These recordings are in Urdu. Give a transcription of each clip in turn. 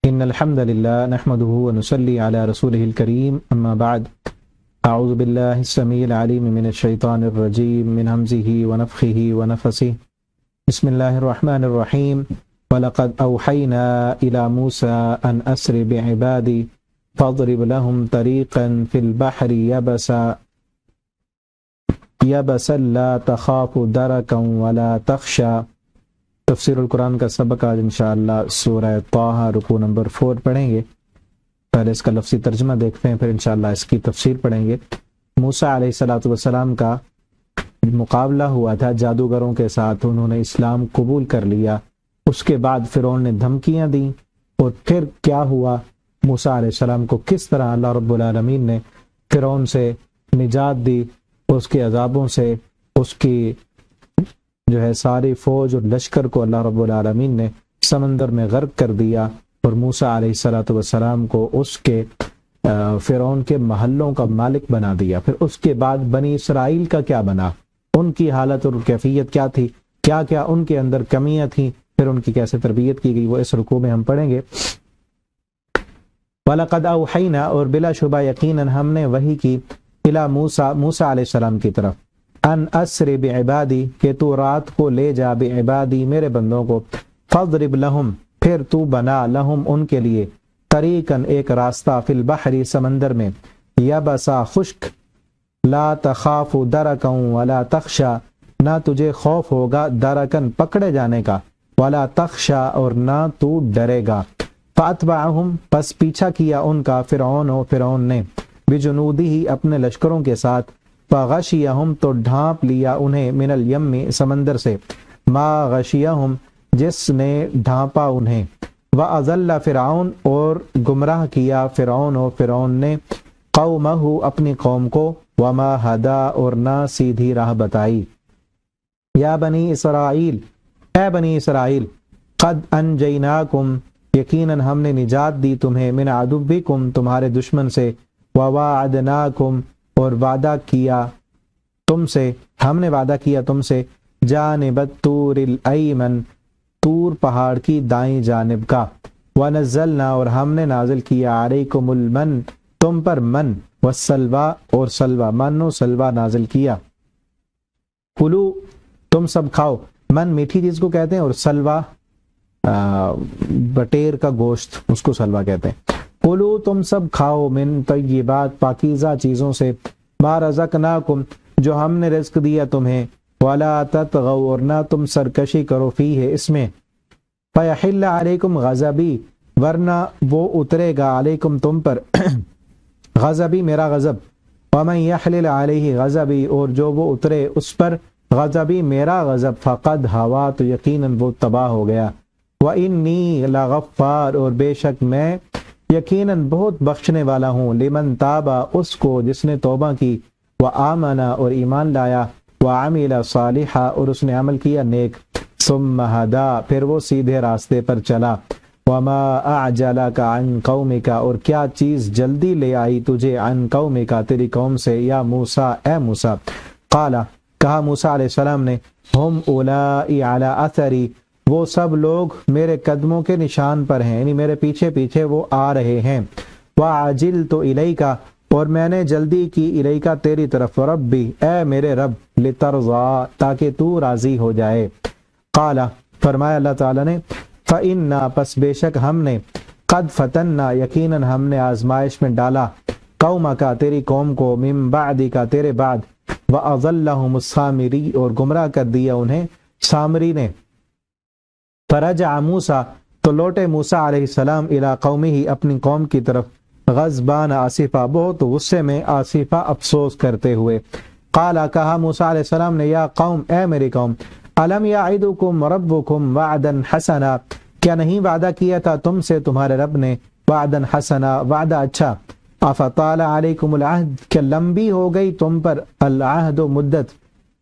إن الحمد لله نحمده ونصلي على رسوله الكريم أما بعد أعوذ بالله السميع العليم من الشيطان الرجيم من همزه ونفخه ونفسه بسم الله الرحمن الرحيم ولقد أوحينا إلى موسى أن أسر بعبادي فاضرب لهم طريقا في البحر يبسا لا تخاف دركا ولا تخشى۔ تفسیر القرآن کا سبق آج انشاءاللہ سورہ طٰہٰ رکوع نمبر 4 پڑھیں گے۔ پہلے اس کا لفظی ترجمہ دیکھتے ہیں، پھر انشاءاللہ اس کی تفسیر پڑھیں گے۔ موسیٰ علیہ السلام کا مقابلہ ہوا تھا جادوگروں کے ساتھ، انہوں نے اسلام قبول کر لیا۔ اس کے بعد فرعون نے دھمکیاں دیں، اور پھر کیا ہوا، موسیٰ علیہ السلام کو کس طرح اللہ رب العالمین نے فرعون سے نجات دی، اس کے عذابوں سے، اس کی جو ہے ساری فوج اور لشکر کو اللہ رب العالمین نے سمندر میں غرق کر دیا، اور موسیٰ علیہ السلام کو اس کے فرعون کے محلوں کا مالک بنا دیا۔ پھر اس کے بعد بنی اسرائیل کا کیا بنا، ان کی حالت اور کیفیت کیا تھی، کیا کیا ان کے اندر کمیاں تھیں، پھر ان کی کیسے تربیت کی گئی، وہ اس رکوع میں ہم پڑھیں گے۔ وَلَقَدْ أَوْحَيْنَا، اور بلا شبہ یقیناً ہم نے وحی کی، إِلَى موسیٰ علیہ السلام کی طرف، ان اسر بعبادی، کہ تو رات کو لے جا، بعبادی میرے بندوں کو، فاضرب لہم، پھر تو بنا، لہم ان کے لیے، طریقاً ایک راستہ، فی البحر سمندر میں، یبسا خشک، لا تخاف درکا ولا تخشا، نہ تجھے خوف ہوگا درکن پکڑے جانے کا، ولا تخشا اور نہ تو ڈرے گا۔ فاتبعہم، پس پیچھا کیا ان کا، فرعون نے، بجنودہ اپنے لشکروں کے ساتھ، فغشیہم تو ڈھانپ لیا انہیں، من الیم سمندر سے، ما غشیہم جس نے ڈھانپا انہیں، وَأَضَلَّ فرعون اور گمراہ کیا فرعون نے، قومہ اپنی قوم کو، وما ہدا اور نہ سیدھی راہ بتائی۔ یا بنی اسرائیل، اے بنی اسرائیل، قد انجیناکم، یقیناً ہم نے نجات دی تمہیں، من عدوکم تمہارے دشمن سے، وواعدناکم اور وعدہ کیا تم سے، ہم نے وعدہ کیا تم سے، جانب الطور الایمن طور پہاڑ کی دائیں جانب کا، ونزلنا اور ہم نے نازل کیا، علیکم المن تم پر من، والسلوى اور سلوى، من و سلوى نازل کیا، کلو تم سب کھاؤ، من میٹھی چیز کو کہتے ہیں، اور سلوى بٹیر کا گوشت، اس کو سلوى کہتے ہیں۔ کلو تم سب کھاؤ، من طیبات پاکیزہ چیزوں سے، ما رزقناکم جو ہم نے رزق دیا تمہیں، ولا تطغوا اور نہ تم سرکشی کرو، فیہ اس میں، فیحل علیکم غضبی ورنہ وہ اترے گا، علیکم تم پر، غضبی میرا غضب، ومن یحلل علیہ غضبی اور جو وہ اترے اس پر، غضبی میرا غضب، فقد ہوا تو یقیناً وہ تباہ ہو گیا، وانی لغفار اور بے شک میں یقیناً بہت بخشنے والا ہوں، لمن تابا اس کو جس نے توبہ کی، وآمن اور ایمان لایا، وعمل صالحا اور اس نے عمل کیا نیک، ثم ہدا پھر وہ سیدھے راستے پر چلا، وما اعجلک عن قومک اور کیا چیز جلدی لے آئی تجھے، عن قومک تیری قوم سے، یا موسیٰ اے موسیٰ، قال کہا موسیٰ علیہ السلام نے، ہم اولائی علی اثری وہ سب لوگ میرے قدموں کے نشان پر ہیں، یعنی میرے پیچھے پیچھے وہ آ رہے ہیں، وعجلت الیک اور میں نے جلدی کی، الیک تیری طرف، ربی اے میرے رب، لترضا تاکہ تو راضی ہو جائے، قال فرمایا اللہ تعالیٰ نے، فإنا پس بے شک ہم نے، قد فتنا یقیناً ہم نے آزمائش میں ڈالا، قومک تیری قوم کو، من بعدک تیرے بعد، وأضلهم السامری اور گمراہ کر دیا انہیں سامری نے، فرجع موسیٰ تو لوٹے موسیٰ علیہ السلام، الی قومہ اپنی قوم کی طرف، غضبان آصفا بہت غصے میں، آصفا افسوس کرتے ہوئے، قال کہا موسیٰ علیہ السلام نے، یا قوم اے میری قوم، الم یعدکم ربکم وعدا حسنا کیا نہیں وعدہ کیا تھا تم سے تمہارے رب نے، وعدا حسنا وعدہ اچھا، افطال علیکم العہد کیا لمبی ہو گئی تم پر العہد و مدت،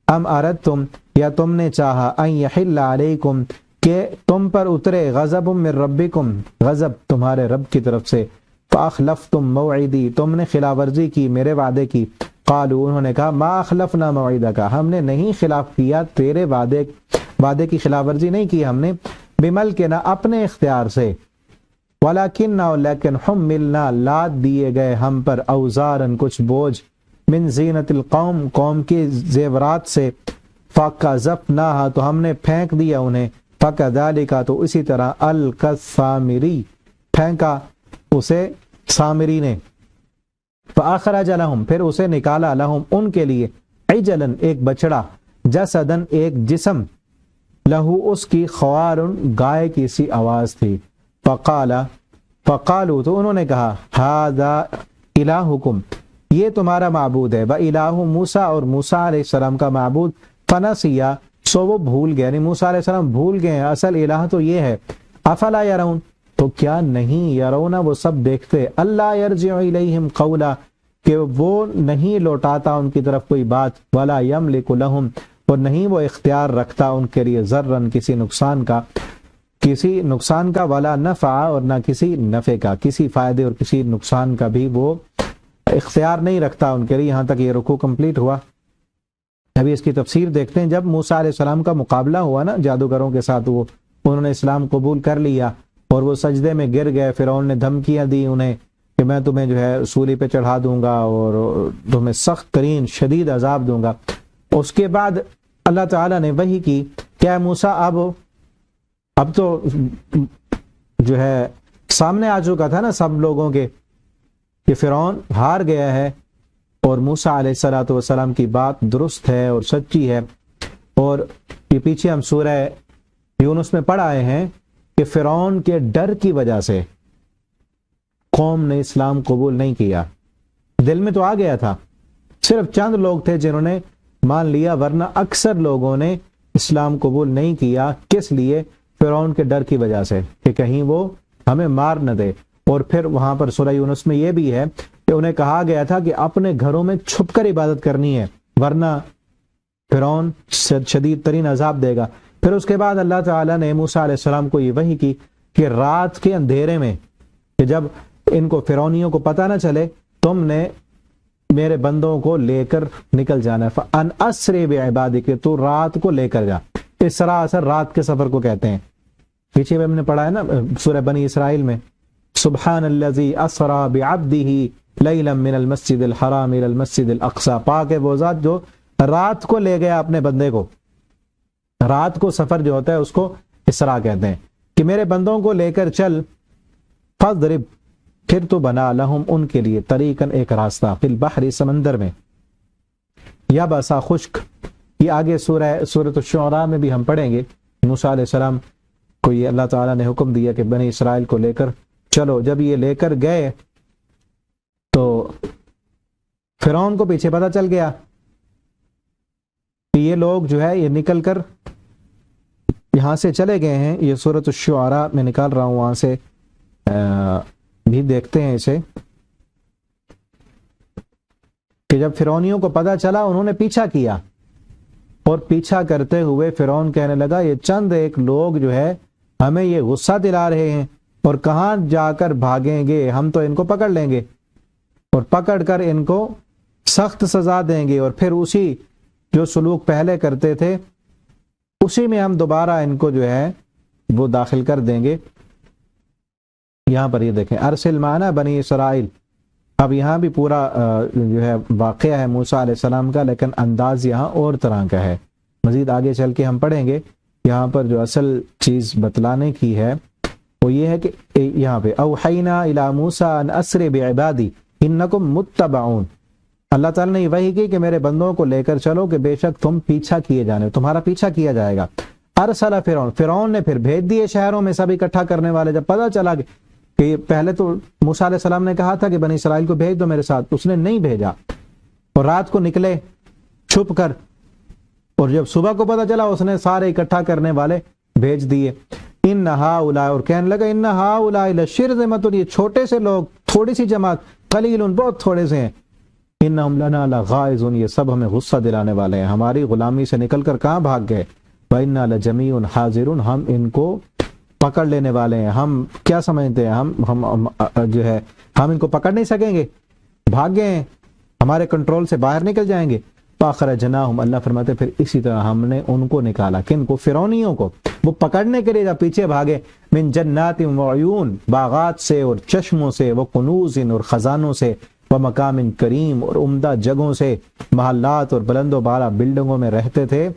ام اردتم یا تم نے چاہا، ان یحل علیکم کہ تم پر اترے، غضب من ربکم غضب تمہارے رب کی طرف سے، فاخلفتم موعدی تم نے خلاف ورزی کی میرے وعدے کی، قالوا انہوں نے کہا، ما اخلفنا موعدک ہم نے نہیں خلاف کیا تیرے وعدے کی خلاف ورزی نہیں کی ہم نے، بملکنا اپنے اختیار سے، ولیکن لیکن حملنا لاد دیے گئے ہم پر اوزارن کچھ بوجھ من زینت القوم قوم کے زیورات سے فقذفناها تو ہم نے پھینک دیا انہیں فکذالک تو اسی طرح الکسامری پھینکا اسے سامری نے فاخرج لهم پھر اسے نکالا لهم ان کے لیے عجلا ایک بچڑا جسدن ایک جسم لہو اس کی خوار گائے کی سی آواز تھی فقالو تو انہوں نے کہا ھذا الہکم یہ تمہارا معبود ہے وَإِلَٰهُ موسیٰ اور موسیٰ علیہ السلام کا معبود فنسیا سو وہ بھول گئے، یعنی موسیٰ علیہ السلام بھول گئے ہیں اصل الہ تو یہ ہے۔ افلا یرون تو کیا نہیں، یرون وہ سب دیکھتے، اللہ یرجع الیہم قولا کہ وہ نہیں لوٹاتا ان کی طرف کوئی بات، ولا یملک لہم اور نہیں وہ اختیار رکھتا ان کے لیے ذرن کسی نقصان کا ولا نفع اور نہ کسی نفع کا، کسی فائدے اور کسی نقصان کا بھی وہ اختیار نہیں رکھتا ان کے لیے۔ یہاں تک یہ رکوع کمپلیٹ ہوا۔ ابھی اس کی تفسیر دیکھتے ہیں۔ جب موسیٰ علیہ السلام کا مقابلہ ہوا نا جادوگروں کے ساتھ، انہوں نے اسلام قبول کر لیا اور وہ سجدے میں گر گئے، فرعون نے دھمکیاں دی انہیں کہ میں تمہیں جو ہے سولی پہ چڑھا دوں گا اور تمہیں سخت ترین شدید عذاب دوں گا۔ اس کے بعد اللہ تعالیٰ نے وحی کی کہ موسیٰ اب تو جو ہے سامنے آ چکا تھا نا سب لوگوں کے کہ فرعون ہار گیا ہے اور موسیٰ علیہ السلام کی بات درست ہے اور سچی ہے۔ اور یہ پیچھے ہم سورہ یونس میں پڑھ آئے ہیں کہ فرعون کے ڈر کی وجہ سے قوم نے اسلام قبول نہیں کیا۔ دل میں تو آ گیا تھا، صرف چند لوگ تھے جنہوں نے مان لیا، ورنہ اکثر لوگوں نے اسلام قبول نہیں کیا۔ کس لیے؟ فرعون کے ڈر کی وجہ سے کہ کہیں وہ ہمیں مار نہ دے۔ اور پھر وہاں پر سورہ یونس میں یہ بھی ہے کہ انہیں کہا گیا تھا کہ اپنے گھروں میں چھپ کر عبادت کرنی ہے، ورنہ فرعون شدید ترین عذاب دے گا۔ پھر اس کے بعد اللہ تعالیٰ نے موسیٰ علیہ السلام کو یہ وحی کی کہ رات کے اندھیرے میں کہ جب ان کو فرعونیوں کو پتہ نہ چلے، تم نے میرے بندوں کو لے کر نکل جانا ہے۔ فَأَنْ أَسْرِ بِعِبَادِكَ تو رات کو لے کر جا۔ اسرا اثر رات کے سفر کو کہتے ہیں۔ پیچھے ہم نے پڑھا ہے نا سورہ بنی اسرائیل میں، سبحان الذی اسرا بعبدہ لیلا من المسجد الحرام الى المسجد الاقصی، پاک ہے وہ ذات جو رات کو لے گیا اپنے بندے کو۔ رات کو سفر جو ہوتا ہے اس کو اسرا کہتے ہیں، کہ میرے بندوں کو لے کر چل، فضرب پھر تو بنا لہم ان کے لیے طریقاً ایک راستہ، فی البحر سمندر میں، یا بسا خشک۔ یہ آگے سورۃ الشعراء میں بھی ہم پڑھیں گے۔ موسیٰ علیہ السلام کو یہ اللہ تعالیٰ نے حکم دیا کہ بنی اسرائیل کو لے کر چلو۔ جب یہ لے کر گئے تو فرعون کو پیچھے پتہ چل گیا کہ یہ لوگ جو ہے یہ نکل کر یہاں سے چلے گئے ہیں۔ یہ سورۃ الشعراء میں نکال رہا ہوں، وہاں سے بھی دیکھتے ہیں اسے، کہ جب فرعونیوں کو پتہ چلا انہوں نے پیچھا کیا، اور پیچھا کرتے ہوئے فرعون کہنے لگا یہ چند ایک لوگ جو ہے ہمیں یہ غصہ دلا رہے ہیں، اور کہاں جا کر بھاگیں گے، ہم تو ان کو پکڑ لیں گے اور پکڑ کر ان کو سخت سزا دیں گے، اور پھر اسی جو سلوک پہلے کرتے تھے اسی میں ہم دوبارہ ان کو جو ہے وہ داخل کر دیں گے۔ یہاں پر یہ دیکھیں ارسل معنا بنی اسرائیل۔ اب یہاں بھی پورا جو ہے واقعہ ہے موسیٰ علیہ السلام کا، لیکن انداز یہاں اور طرح کا ہے۔ مزید آگے چل کے ہم پڑھیں گے، یہاں پر جو اصل چیز بتلانے کی ہے وہ یہ ہے کہ یہاں پہ اوحینا الی موسیٰ ان اسر بعبادی انکم متبعون، اللہ تعالیٰ نے یہ وحی کی کہ میرے بندوں کو لے کر چلو کہ بے شک تم پیچھا کیے جانے، تمہارا پیچھا کیا جائے گا۔ ارسل فرعون نے پھر بھیج دیے شہروں میں سب اکٹھا کرنے والے۔ جب پتہ چلا کہ پہلے تو موسیٰ علیہ السلام نے کہا تھا کہ بنی اسرائیل کو بھیج دو میرے ساتھ، اس نے نہیں بھیجا، اور رات کو نکلے چھپ کر، اور جب صبح کو پتہ چلا اس نے سارے اکٹھا کرنے والے بھیج دیے۔ ان ہؤلاء اور کہنے لگا ان ہؤلاء لشرذمۃ، یہ چھوٹے سے لوگ، تھوڑی سی جماعت، قلیل بہت تھوڑے سے ہیں، انہم لنا لغائظون، یہ سب ہمیں غصہ دلانے والے ہیں، ہماری غلامی سے نکل کر کہاں بھاگ گئے۔ وإنا لجمیع حاضرون، ہم ان کو پکڑ لینے والے ہیں۔ ہم کیا سمجھتے ہیں ہم جو ہے ہم ان کو پکڑ نہیں سکیں گے، بھاگ گئے ہیں، ہمارے کنٹرول سے باہر نکل جائیں گے۔ فاخرجناہم، اللہ فرماتے پھر اسی طرح ہم نے ان کو نکالا۔ کن کو؟ فرعونیوں کو۔ وہ پکڑنے کے لیے جب پیچھے بھاگے، من جنات و عیون، باغات سے اور چشموں سے، وہ کنوز اور خزانوں سے، وہ مقام کریم اور عمدہ جگہوں سے، محلات اور بلند و بالا بلڈنگوں میں رہتے تھے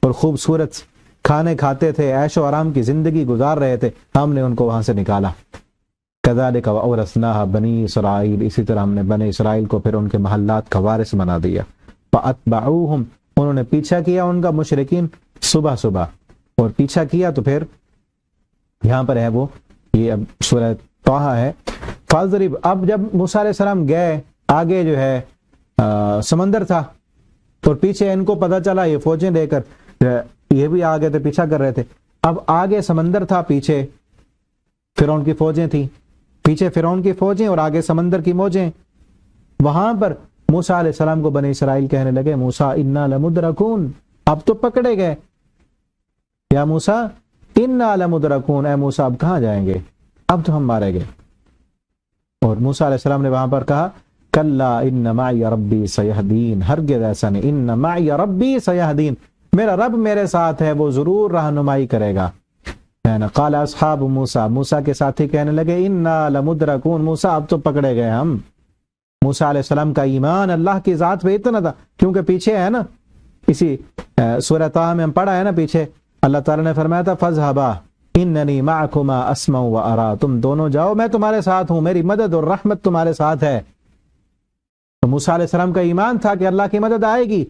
اور خوبصورت کھانے کھاتے تھے، عیش و آرام کی زندگی گزار رہے تھے، ہم نے ان کو وہاں سے نکالا۔ کذالک وأورثناها بنی اسرائیل، اسی طرح ہم نے بنی اسرائیل کو پھر ان کے محلات کا وارث بنا دیا۔ فأتبعوہم، انہوں نے پیچھا کیا ان کا مشرکین صبح صبح، اور پیچھا کیا تو پھر یہاں پر ہے وہ یہ اب سورہ طٰہٰ ہے۔ فاضرب، اب جب موسیٰ علیہ السلام گئے، آگے جو ہے سمندر تھا اور پیچھے ان کو پتہ چلا یہ فوجیں لے کر یہ بھی آگے تھے، پیچھا کر رہے تھے۔ اب آگے سمندر تھا، پیچھے فرعون کی فوجیں تھیں، پیچھے فرعون کی فوجیں اور آگے سمندر کی موجیں۔ وہاں پر موسیٰ علیہ السلام کو بنی اسرائیل کہنے لگے موسیٰ انا لمدرکون، اب تو پکڑے گئے، یا موسیٰ انا لمدرکون، اے موسیٰ اب کہاں جائیں گے، اب تو ہم مارے گئے۔ اور موسیٰ علیہ السلام نے وہاں پر کہا کلا ان معی ربی سیہدین، ہرگز ایسا نہیں، ان معی ربی سیہدین، میرا رب میرے ساتھ ہے، وہ ضرور رہنمائی کرے گا۔ قال اصحاب موسیٰ، موسیٰ کے ساتھی کہنے لگے انا لمدرکون، موسیٰ اب تو پکڑے گئے ہم۔ موسیٰ علیہ السلام کا ایمان اللہ کی ذات پہ اتنا تھا، کیونکہ پیچھے ہے نا، اسی سورہ طٰہٰ میں ہم پڑھا ہے نا، پیچھے اللہ تعالیٰ نے فرمایا تھا فاذهبا اننی معکما اسمع وارا، تم دونوں جاؤ، میں تمہارے ساتھ ہوں، میری مدد اور رحمت تمہارے ساتھ ہے۔ تو موسیٰ علیہ السلام کا ایمان تھا کہ اللہ کی مدد آئے گی،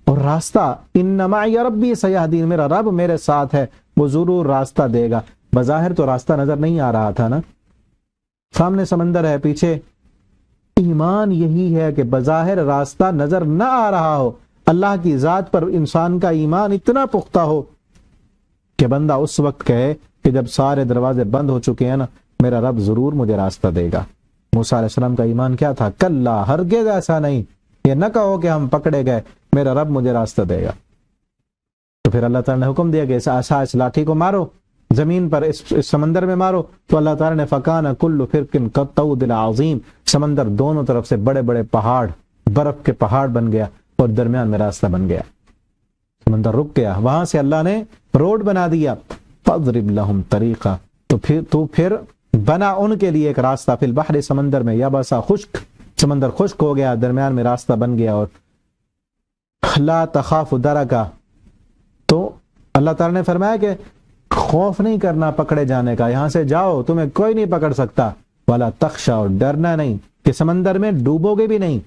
اور راستہ ان معی ربی سیہدین، میرا رب میرے ساتھ ہے، وہ ضرور راستہ دے گا۔ بظاہر تو راستہ نظر نہیں آ رہا تھا نا، سامنے سمندر ہے، پیچھے ایمان یہی ہے کہ بظاہر راستہ نظر نہ آ رہا ہو، اللہ کی ذات پر انسان کا ایمان اتنا پختہ ہو کہ بندہ اس وقت کہے کہ جب سارے دروازے بند ہو چکے ہیں نا، میرا رب ضرور مجھے راستہ دے گا۔ موسیٰ علیہ السلام کا ایمان کیا تھا؟ کلا، ہرگز ایسا نہیں، یہ نہ کہو کہ ہم پکڑے گئے، میرا رب مجھے راستہ دے گا۔ تو پھر اللہ تعالیٰ نے حکم دیا کہ اس لاٹھی کو مارو، زمین پر اس سمندر میں مارو، تو اللہ تعالیٰ نے فکان کل فرق کالطود العظیم، سمندر دونوں طرف سے بڑے بڑے پہاڑ، برف کے پہاڑ بن گیا اور درمیان میں راستہ بن گیا، سمندر رک گیا، وہاں سے اللہ نے روڈ بنا دیا۔ فاضرب لهم طریقہ، تو پھر بنا ان کے لیے ایک راستہ، فی البحر، سمندر میں، یابسا، خشک، سمندر خشک ہو گیا، درمیان میں راستہ بن گیا، اور لا تخاف درکا، تو اللہ تعالیٰ نے فرمایا کہ خوف نہیں کرنا پکڑے جانے کا، یہاں سے جاؤ، تمہیں کوئی نہیں پکڑ سکتا، ولا تخشا، اور ڈرنا نہیں کہ سمندر میں ڈوبو گے بھی نہیں،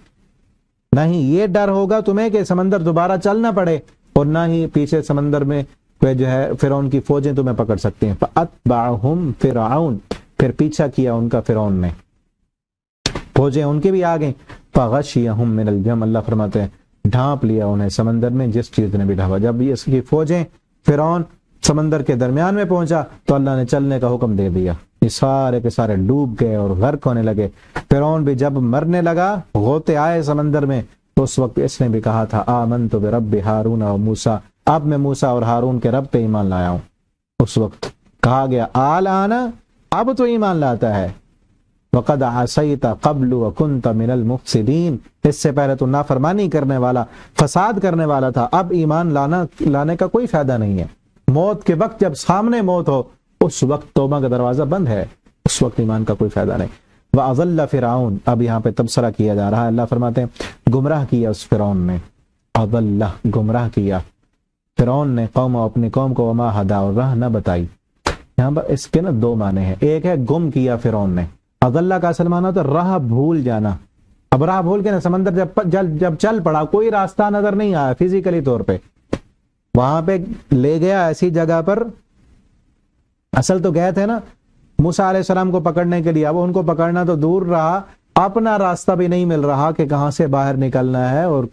نہ ہی یہ ڈر ہوگا تمہیں کہ سمندر دوبارہ چلنا پڑے، اور نہ ہی پیچھے سمندر میں جو ہے فرعون کی فوجیں تمہیں پکڑ سکتی ہیں۔ فَأَتْبَعَهُمْ فِرْعَوْنُ، پھر پیچھا کیا ان کا فرعون نے، فوجیں ان کی بھی آ گئیں۔ فَغَشِيَهُمْ مِنَ الْجَمِّ، اللہ فرماتے ہیں ڈھانپ لیا انہیں سمندر میں جس چیز نے بھی ڈھانپا۔ جب اس کی فوجیں، فرعون سمندر کے درمیان میں پہنچا تو اللہ نے چلنے کا حکم دے دیا، یہ سارے کے سارے ڈوب گئے اور غرق ہونے لگے۔ فرعون بھی جب مرنے لگا، غوطے آئے سمندر میں، تو اس وقت اس نے بھی کہا تھا آمنت برب ہارون و موسیٰ، اب میں موسیٰ اور ہارون کے رب پہ ایمان لایا ہوں۔ اس وقت کہا گیا آلآن، اب تو ایمان لاتا ہے، وقد عصیت قبل وکنت من المفسدین، اس سے پہلے تو نافرمانی کرنے والا، فساد کرنے والا تھا، اب ایمان لانے کا کوئی فائدہ نہیں ہے۔ موت کے وقت جب سامنے موت ہو، اس وقت توبہ کا دروازہ بند ہے، اس وقت ایمان کا کوئی فائدہ نہیں۔ وَأَضَلَّ فِرْعَوْنَ، اب یہاں پہ تبصرہ کیا جا رہا ہے، اللہ فرماتے ہیں گمراہ کیا اس فرعون نے، اضل، گمراہ کیا فرعون نے قوم، اپنی قوم کو، وما ہدا، اور راہ نہ بتائی۔ یہاں پر اس کے نا دو معنی ہیں، ایک ہے گم کیا فرعون نے، اضل کا اصل معنی ہوتا ہے راہ بھول جانا۔ اب راہ بھول کے نا سمندر جب چل پڑا، کوئی راستہ نظر نہیں آیا فزیکلی طور پہ، وہاں پہ لے گیا ایسی جگہ پر، اصل تو گئے تھے نا موسیٰ علیہ السلام کو پکڑنے کے لیے، اب ان کو پکڑنا تو دور رہا، اپنا راستہ بھی نہیں مل رہا کہ کہاں سے باہر نکلنا ہے اور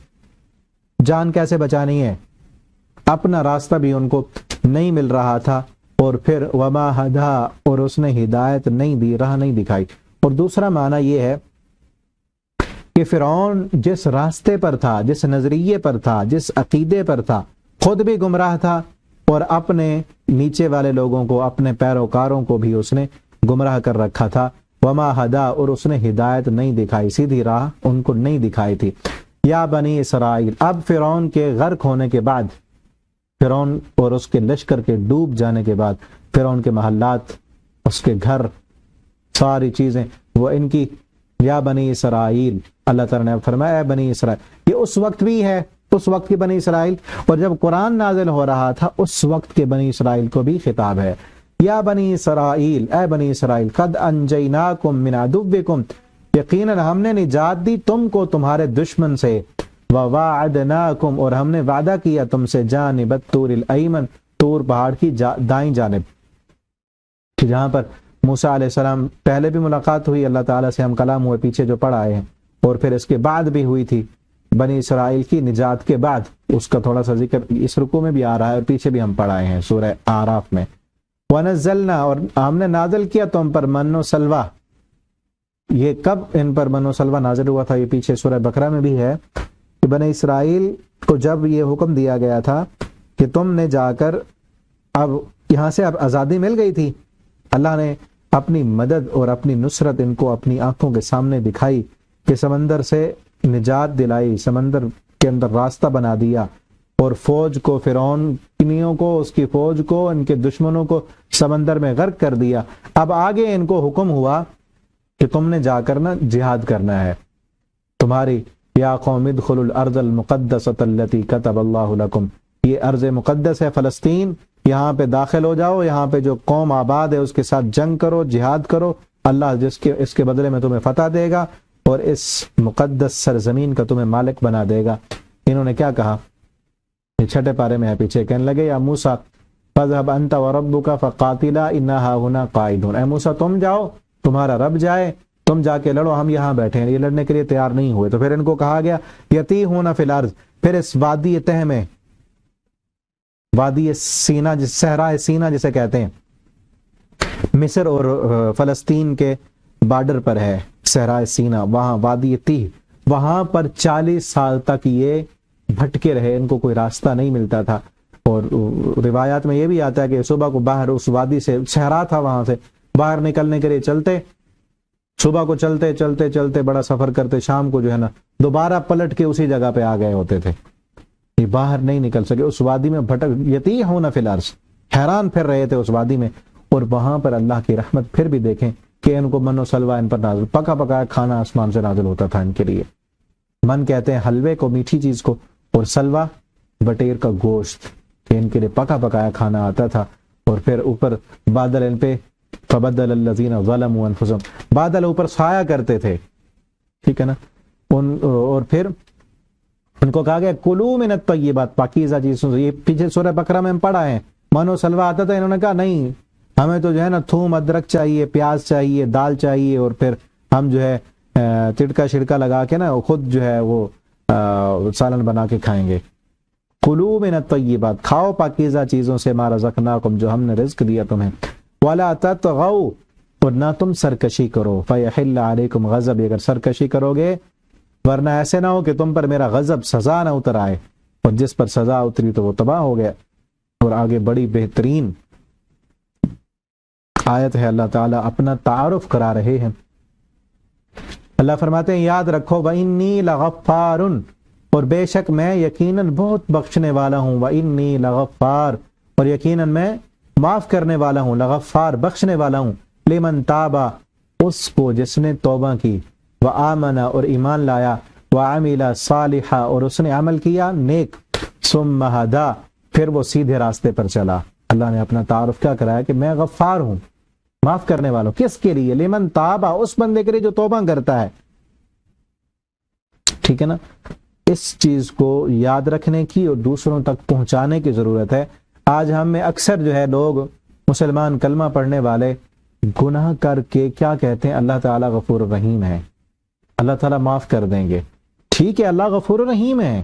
جان کیسے بچانی ہے، اپنا راستہ بھی ان کو نہیں مل رہا تھا۔ اور پھر وما ہدا، اور اس نے ہدایت نہیں دی، راہ نہیں دکھائی۔ اور دوسرا معنی یہ ہے کہ فرعون جس راستے پر تھا، جس نظریے پر تھا، جس عقیدے پر تھا، خود بھی گمراہ تھا، اور اپنے نیچے والے لوگوں کو، اپنے پیروکاروں کو بھی اس نے گمراہ کر رکھا تھا۔ وما ہدا، اور اس نے ہدایت نہیں دکھائی، سیدھی راہ ان کو نہیں دکھائی تھی۔ یا بنی اسرائیل، اب فرعون کے غرق ہونے کے بعد فرعون اور اس کے لشکر کے ڈوب جانے کے بعد فرعون کے محلات، اس کے گھر، ساری چیزیں وہ ان کی، یا بنی اسرائیل، اللہ تعالیٰ نے فرمایا اے بنی اسرائیل، یہ اس وقت بھی ہے، اس وقت کی بنی اسرائیل، اور جب قرآن نازل ہو رہا تھا اس وقت کے بنی اسرائیل کو بھی خطاب ہے۔ یا بنی اسرائیل، اے بنی اسرائیل، قد انجیناکم من عدوکم، یقیناً ہم نے نجات دی تم کو تمہارے دشمن سے، وواعدناکم، اور ہم نے وعدہ کیا تم سے، جانب الطور الایمن، طور پہاڑ کی دائیں جانب، جہاں پر موسیٰ علیہ السلام پہلے بھی ملاقات ہوئی اللہ تعالیٰ سے، ہم کلام ہوئے پیچھے جو پڑھ آئے ہیں، اور پھر اس کے بعد بھی ہوئی تھی بنی اسرائیل کی نجات کے بعد، اس کا تھوڑا سا ذکر اس رکوع میں بھی آ رہا ہے اور پیچھے بھی ہم پڑھ آئے ہیں سورہ اعراف میں۔ وَنَزَّلْنَا، اور ہم نے نازل کیا تم پر من و سلوہ۔ یہ کب ان پر من و سلوہ نازل ہوا تھا؟ یہ پیچھے سورہ بقرہ میں بھی ہے کہ بنی اسرائیل کو جب یہ حکم دیا گیا تھا کہ تم نے جا کر، اب یہاں سے اب آزادی مل گئی تھی، اللہ نے اپنی مدد اور اپنی نصرت ان کو اپنی آنکھوں کے سامنے دکھائی کہ سمندر سے نجات دلائی، سمندر کے اندر راستہ بنا دیا، اور فوج کو، فرعون کنیوں کو، اس کی فوج کو، ان کے دشمنوں کو سمندر میں غرق کر دیا۔ اب آگے ان کو حکم ہوا کہ تم نے جا کر نا جہاد کرنا ہے، تمہاری یا قوم ادخلوا الارض المقدسۃ التی کتب اللہ لکم، یہ ارض مقدس ہے فلسطین، یہاں پہ داخل ہو جاؤ، یہاں پہ جو قوم آباد ہے اس کے ساتھ جنگ کرو، جہاد کرو، اللہ اس کے بدلے میں تمہیں فتح دے گا اور اس مقدس سرزمین کا تمہیں مالک بنا دے گا۔ انہوں نے کیا کہا؟ یہ چھٹے پارے میں ہے پیچھے، کہنے لگے یا موسیٰ فاذهب انت وربک فقاتلا انا ہاہنا قاعدون، اے موسیٰ تم جاؤ، تمہارا رب جائے، تم جا کے لڑو، ہم یہاں بیٹھے ہیں۔ یہ لڑنے کے لیے تیار نہیں ہوئے، تو پھر ان کو کہا گیا یتیہون فی الارض، پھر اس وادی تہ میں، وادی سینا، صحرائے سینا جسے کہتے ہیں، مصر اور فلسطین کے بارڈر پر ہے صحرائے سینا، وہاں وادی تیہ، وہاں پر 40 سال تک یہ بھٹکے رہے، ان کو کوئی راستہ نہیں ملتا تھا، اور روایات میں یہ بھی آتا ہے کہ صبح کو باہر اس وادی سے، صحرا تھا، وہاں سے باہر نکلنے کے لیے چلتے، صبح کو چلتے چلتے چلتے بڑا سفر کرتے، شام کو جو ہے نا دوبارہ پلٹ کے اسی جگہ پہ آ گئے ہوتے تھے، یہ باہر نہیں نکل سکے، اس وادی میں بھٹک، یتیہون فی الارض، حیران پھر رہے تھے اس وادی میں، اور وہاں پر اللہ کی رحمت پھر بھی دیکھیں کہ ان کو من و سلوہ ان پر نازل، پکا پکایا کھانا آسمان سے نازل ہوتا تھا ان کے لیے۔ من کہتے ہیں حلوے کو، میٹھی چیز کو، اور سلوہ بٹیر کا گوشت، کہ ان کے لیے پکا پکایا کھانا آتا تھا، اور پھر اوپر بادل ان پہ، فبدل الذین ظلموا انفسهم، بادل اوپر سایہ کرتے تھے، ٹھیک ہے نا، اور پھر ان کو کہا گیا کلوا من الطیبات، پاکیزہ چیزوں سے، یہ پیچھے سورہ بقرہ میں ہم پڑھا ہے، من و سلوہ آتا تھا، انہوں نے کہا نہیں، ہمیں تو جو ہے نا تھوم ادرک چاہیے، پیاز چاہیے، دال چاہیے، اور پھر ہم جو ہے تڑکا شڑکا لگا کے نا خود جو ہے وہ سالن بنا کے کھائیں گے۔ کلوا من الطیبات، کھاؤ پاکیزہ چیزوں سے، ما رزقناکم، جو ہم نے رزق دیا تمہیں، ولا تطغوا، اور نہ تم سرکشی کرو، فیحل علیکم غضبی، اگر سرکشی کرو گے، ورنہ ایسے نہ ہو کہ تم پر میرا غضب، سزا نہ اتر آئے، اور جس پر سزا اتری تو وہ تباہ ہو گیا۔ اور آگے بڑی بہترین آیت ہے، اللہ تعالیٰ اپنا تعارف کرا رہے ہیں، اللہ فرماتے ہیں یاد رکھو وَإِنِّي لَغَفَّارٌ، اور بے شک میں یقیناً بہت بخشنے والا ہوں، وَإِنِّي لَغَفَّار، اور یقیناً میں معاف کرنے والا ہوں، لغفار بخشنے والا ہوں، لمن تابا، اس کو جس نے توبہ کی، وآمن، اور ایمان لایا، وعمل صالحا، اور اس نے عمل کیا نیک، ثم ہدا، پھر وہ سیدھے راستے پر چلا۔ اللہ نے اپنا تعارف کیا کرایا کہ میں غفار ہوں، معاف کرنے والا ہوں، کس کے لیے؟ لمن تابا، اس بندے کے لیے جو توبہ کرتا ہے، ٹھیک ہے نا۔ اس چیز کو یاد رکھنے کی اور دوسروں تک پہنچانے کی ضرورت ہے۔ آج ہم میں اکثر جو ہے لوگ مسلمان کلمہ پڑھنے والے گناہ کر کے کیا کہتے ہیں؟ اللہ تعالیٰ غفور الرحیم ہے، اللہ تعالیٰ معاف کر دیں گے، ٹھیک ہے، اللہ غفور الرحیم ہے،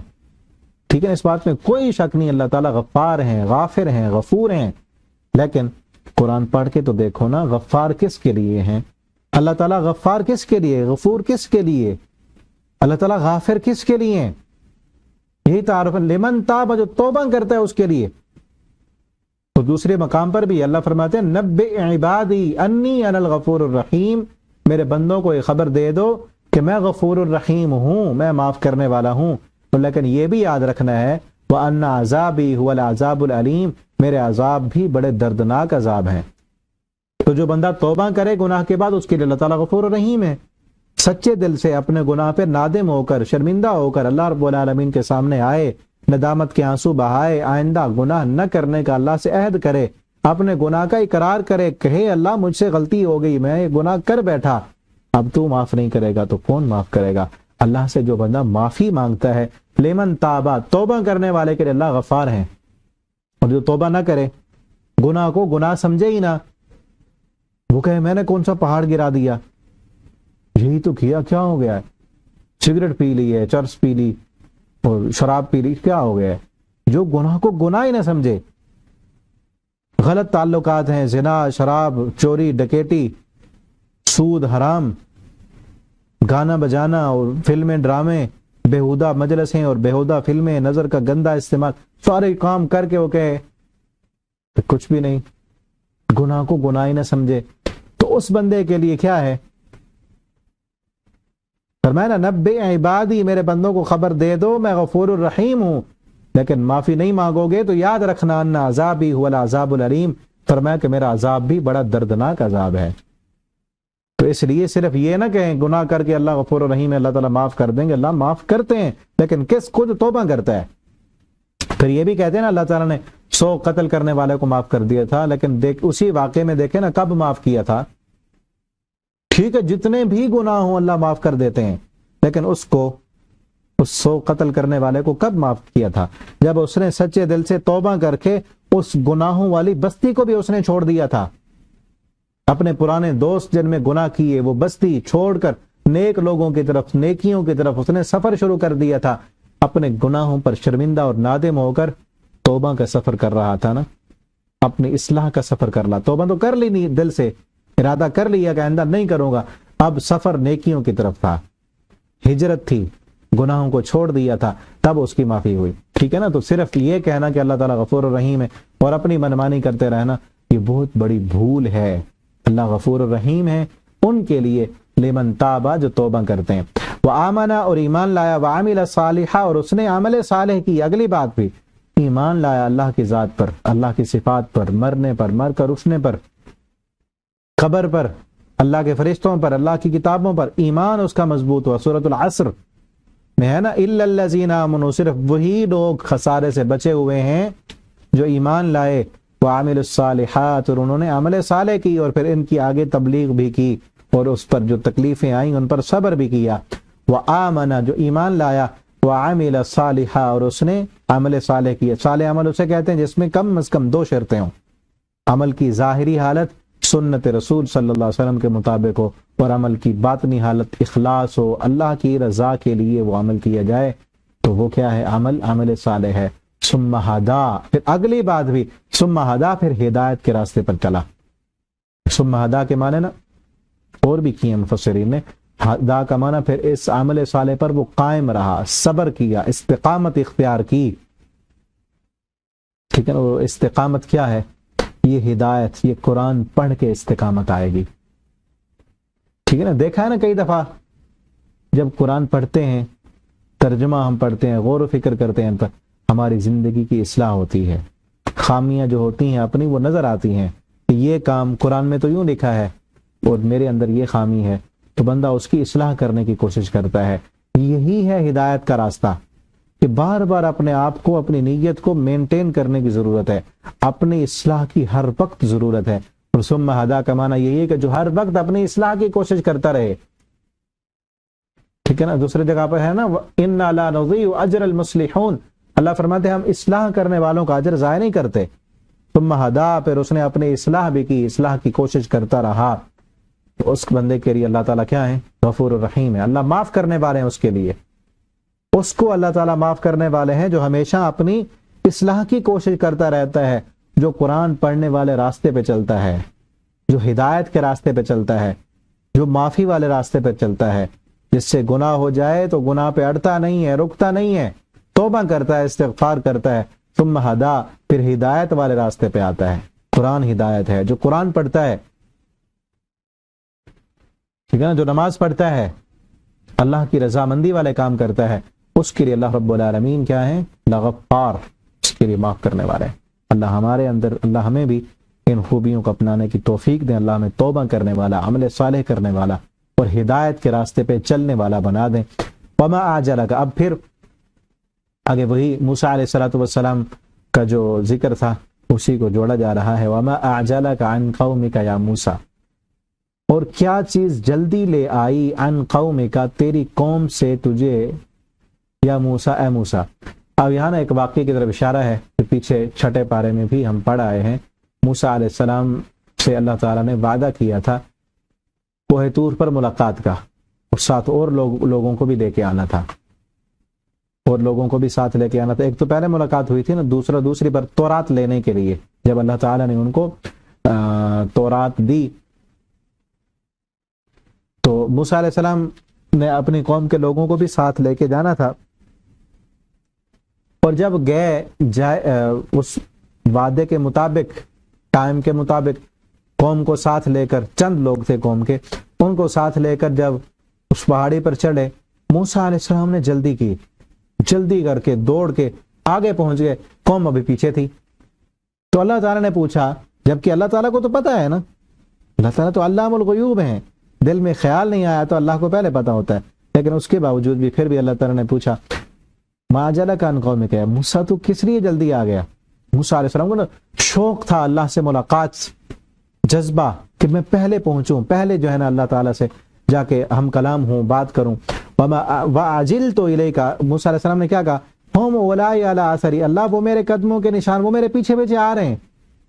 ٹھیک ہے، اس بات میں کوئی شک نہیں، اللہ تعالیٰ غفار ہیں، غافر ہیں، غفور ہیں، لیکن قرآن پڑھ کے تو دیکھو نا، غفار کس کے لیے ہیں؟ اللہ تعالیٰ غفار کس کے لیے، غفور کس کے لیے، اللہ تعالیٰ غافر کس کے لیے ہیں؟ یہی تعارف ہے، لمن تاب، جو توبہ کرتا ہے اس کے لیے۔ تو دوسرے مقام پر بھی اللہ فرماتے ہیں نبئ عبادی انی انا الغفور الرحیم، میرے بندوں کو یہ خبر دے دو کہ میں غفور الرحیم ہوں، میں معاف کرنے والا ہوں۔ لیکن یہ بھی یاد رکھنا ہے وَأَنَّ عَذَابِي هُوَ الْعَذَابُ الْعَلِيمُ، میرے عذاب بھی بڑے دردناک عذاب ہیں۔ تو جو بندہ توبہ کرے گناہ کے بعد، اس کے لیے اللہ تعالیٰ غفور الرحیم ہے۔ سچے دل سے اپنے گناہ پہ نادم ہو کر، شرمندہ ہو کر اللہ رب العالمین کے سامنے آئے، ندامت کے آنسو بہائے، آئندہ گناہ نہ کرنے کا اللہ سے عہد کرے، اپنے گناہ کا اقرار کرے، کہے اللہ مجھ سے غلطی ہو گئی، میں یہ گناہ کر بیٹھا، اب تو معاف نہیں کرے گا تو کون معاف کرے گا؟ اللہ سے جو بندہ معافی مانگتا ہے، لیمن تابا، توبہ کرنے والے کے لیے اللہ غفار ہیں، اور جو توبہ نہ کرے، گناہ کو گناہ سمجھے ہی نہ، وہ کہے میں نے کون سا پہاڑ گرا دیا، یہی تو کیا، کیا ہو گیا ہے؟ سگریٹ پی لی ہے، چرس پی لی اور شراب پی لی، کیا ہو گیا ہے؟ جو گناہ کو گناہ ہی نہ سمجھے، غلط تعلقات ہیں، زنا، شراب، چوری، ڈکیٹی، سود، حرام، گانا بجانا اور فلمیں، ڈرامے، بےہودہ مجلسیں اور بےہودہ فلمیں، نظر کا گندا استعمال، سارے کام کر کے وہ کہے کچھ بھی نہیں، گناہ کو گناہ ہی نہ سمجھے، تو اس بندے کے لیے کیا ہے؟ فرمایا نا نبئ عبادی، میرے بندوں کو خبر دے دو میں غفور الرحیم ہوں، لیکن معافی نہیں مانگو گے تو یاد رکھنا ان عذابی هو العذاب العلیم، فرمایا کہ میرا عذاب بھی بڑا دردناک عذاب ہے۔ تو اس لیے صرف یہ نہ کہیں گناہ کر کے اللہ غفور الرحیم ہے، اللہ تعالیٰ معاف کر دیں گے، اللہ معاف کرتے ہیں، لیکن کس کو جو توبہ کرتا ہے۔ پھر یہ بھی کہتے ہیں نا اللہ تعالیٰ نے 100 قتل کرنے والے کو معاف کر دیا تھا، لیکن اسی واقعے میں دیکھیں نا کب معاف کیا تھا۔ ٹھیک ہے جتنے بھی گناہ ہوں اللہ معاف کر دیتے ہیں، لیکن اس 100 قتل کرنے والے کو کب معاف کیا تھا؟ جب اس نے سچے دل سے توبہ کر کے اس گناہوں والی بستی کو بھی اس نے چھوڑ دیا تھا، اپنے پرانے دوست جن میں گناہ کیے وہ بستی چھوڑ کر نیک لوگوں کی طرف، نیکیوں کی طرف اس نے سفر شروع کر دیا تھا، اپنے گناہوں پر شرمندہ اور نادم ہو کر توبہ کا سفر کر رہا تھا نا، اپنی اصلاح کا سفر کر رہا، توبہ تو کر لی نہیں، دل سے ارادہ کر لیا کہ آئندہ نہیں کروں گا، اب سفر نیکیوں کی طرف تھا، ہجرت تھی، گناہوں کو چھوڑ دیا تھا، تب اس کی معافی ہوئی۔ ٹھیک ہے نا؟ تو صرف یہ کہنا کہ اللہ تعالیٰ غفور الرحیم ہے اور اپنی منمانی کرتے رہنا، یہ بہت بڑی بھول ہے۔ اللہ غفور الرحیم ہے ان کے لیے، لمن تابا، جو توبہ کرتے ہیں، وآمنا، اور ایمان لایا، وعمل صالحا، اور اس نے عمل صالح کی۔ اگلی بات بھی، ایمان لایا اللہ کی ذات پر، اللہ کی صفات پر، مرنے پر، مر کر اٹھنے پر، قبر پر، اللہ کے فرشتوں پر، اللہ کی کتابوں پر، ایمان اس کا مضبوط ہوا۔ سورۃ العصر میں ہے نا الا الذین آمنوا، صرف وہی لوگ خسارے سے بچے ہوئے ہیں جو ایمان لائے، وعملوا الصالحات، اور انہوں نے عمل صالح کی، اور پھر ان کی آگے تبلیغ بھی کی، اور اس پر جو تکلیفیں آئیں ان پر صبر بھی کیا۔ وآمن، جو ایمان لایا، وعمل صالحا، اور اس نے عمل صالح کیا۔ صالح عمل اسے کہتے ہیں جس میں کم از کم 2 شرطیں ہوں، عمل کی ظاہری حالت سنت رسول صلی اللہ علیہ وسلم کے مطابق ہو، اور عمل کی باطنی حالت اخلاص ہو، اللہ کی رضا کے لیے وہ عمل کیا جائے، تو وہ کیا ہے؟ عمل صالح ہے۔ ثم ہدا، پھر اگلی بات بھی ثم ہدا، پھر ہدایت کے راستے پر چلا۔ ثم ہدا کے معنی نا اور بھی کیے مفسرین نے، ہدا کا معنی پھر اس عمل صالح پر وہ قائم رہا، صبر کیا، استقامت اختیار کی۔ ٹھیک ہے نا؟ وہ استقامت کیا ہے؟ یہ ہدایت، یہ قرآن پڑھ کے استقامت آئے گی۔ ٹھیک ہے نا؟ دیکھا ہے نا کئی دفعہ جب قرآن پڑھتے ہیں، ترجمہ ہم پڑھتے ہیں، غور و فکر کرتے ہیں، تو ہماری زندگی کی اصلاح ہوتی ہے، خامیاں جو ہوتی ہیں اپنی وہ نظر آتی ہیں کہ یہ کام قرآن میں تو یوں لکھا ہے اور میرے اندر یہ خامی ہے، تو بندہ اس کی اصلاح کرنے کی کوشش کرتا ہے۔ یہی ہے ہدایت کا راستہ، کہ بار بار اپنے آپ کو، اپنی نیت کو مینٹین کرنے کی ضرورت ہے، اپنی اصلاح کی ہر وقت ضرورت ہے۔ اور ثم ہدا کا معنی یہی ہے کہ جو ہر وقت اپنی اصلاح کی کوشش کرتا رہے۔ ٹھیک ہے نا؟ دوسری جگہ پر ہے نا انا لا نضيع اجر المصلحون، اللہ فرماتے ہیں ہم اصلاح کرنے والوں کا اجر ضائع نہیں کرتے۔ ثم ہدا، پھر اس نے اپنی اصلاح بھی کی، اصلاح کی کوشش کرتا رہا، تو اس بندے کے لیے اللہ تعالیٰ کیا ہے؟ غفور الرحیم ہے، اللہ معاف کرنے والے ہیں اس کے لیے۔ اس کو اللہ تعالیٰ معاف کرنے والے ہیں جو ہمیشہ اپنی اصلاح کی کوشش کرتا رہتا ہے، جو قرآن پڑھنے والے راستے پہ چلتا ہے، جو ہدایت کے راستے پہ چلتا ہے، جو معافی والے راستے پہ چلتا ہے، جس سے گناہ ہو جائے تو گناہ پہ اڑتا نہیں ہے، رکتا نہیں ہے، توبہ کرتا ہے، استغفار کرتا ہے۔ ثم ہدا، پھر ہدایت والے راستے پہ آتا ہے۔ قرآن ہدایت ہے، جو قرآن پڑھتا ہے، ٹھیک ہے نا، جو نماز پڑھتا ہے، اللہ کی رضامندی والے کام کرتا ہے، اس کے لیے اللہ رب العالمین کیا ہے؟ لغفار، اس کے لیے معاف کرنے والے ہیں۔ اللہ ہمارے اندر، اللہ ہمیں بھی ان خوبیوں کو اپنانے کی توفیق دیں، اللہ ہمیں توبہ کرنے والا، عمل صالح کرنے والا اور ہدایت کے راستے پہ چلنے والا بنا دیں۔ وما اعجلک، اب پھر آگے وہی موسیٰ علیہ الصلوۃ والسلام کا جو ذکر تھا اسی کو جوڑا جا رہا ہے۔ وما اعجلک عن قومک یا موسیٰ، اور کیا چیز جلدی لے آئی عن قومک، تیری قوم سے تجھے، یا موسیٰ، اے موسیٰ۔ اب یہاں نا ایک واقعے کی طرف اشارہ ہے کہ پیچھے چھٹے پارے میں بھی ہم پڑھ آئے ہیں۔ موسیٰ علیہ السلام سے اللہ تعالیٰ نے وعدہ کیا تھا کوہ طور پر ملاقات کا، اور ساتھ اور لوگوں کو بھی لے کے آنا تھا، اور لوگوں کو بھی ساتھ لے کے آنا تھا۔ ایک تو پہلے ملاقات ہوئی تھی نا، دوسری پر تورات لینے کے لیے جب اللہ تعالیٰ نے ان کو تورات دی، تو موسیٰ علیہ السلام نے اپنی قوم کے لوگوں کو بھی ساتھ لے کے جانا تھا، اور جب اس وعدے کے مطابق، ٹائم کے مطابق قوم کو ساتھ لے کر، چند لوگ تھے قوم کے، ان کو ساتھ لے کر جب اس پہاڑی پر چڑھے، موسیٰ علیہ السلام نے جلدی کی، جلدی کر کے دوڑ کے آگے پہنچ گئے، قوم ابھی پیچھے تھی۔ تو اللہ تعالیٰ نے پوچھا، جبکہ اللہ تعالیٰ کو تو پتا ہے نا، اللہ تعالیٰ تو علام الغیوب ہیں، دل میں خیال نہیں آیا تو اللہ کو پہلے پتا ہوتا ہے، لیکن اس کے باوجود بھی پھر بھی اللہ تعالیٰ نے پوچھا ما اعجلک عن قومک، موسیٰ تو کس لیے جلدی آ گیا؟ موسیٰ علیہ السلام کو نا شوق تھا اللہ سے ملاقات، جذبہ کہ میں پہلے پہنچوں، پہلے جو ہے نا اللہ تعالیٰ سے جا کے ہم کلام ہوں، بات کروں۔ وَعَجِلْتُ إِلَيْكَ، موسیٰ علیہ السلام نے کیا کہا؟ ہم اولائی علی اثری، اللہ وہ میرے قدموں کے نشان، وہ میرے پیچھے پیچھے آ رہے ہیں،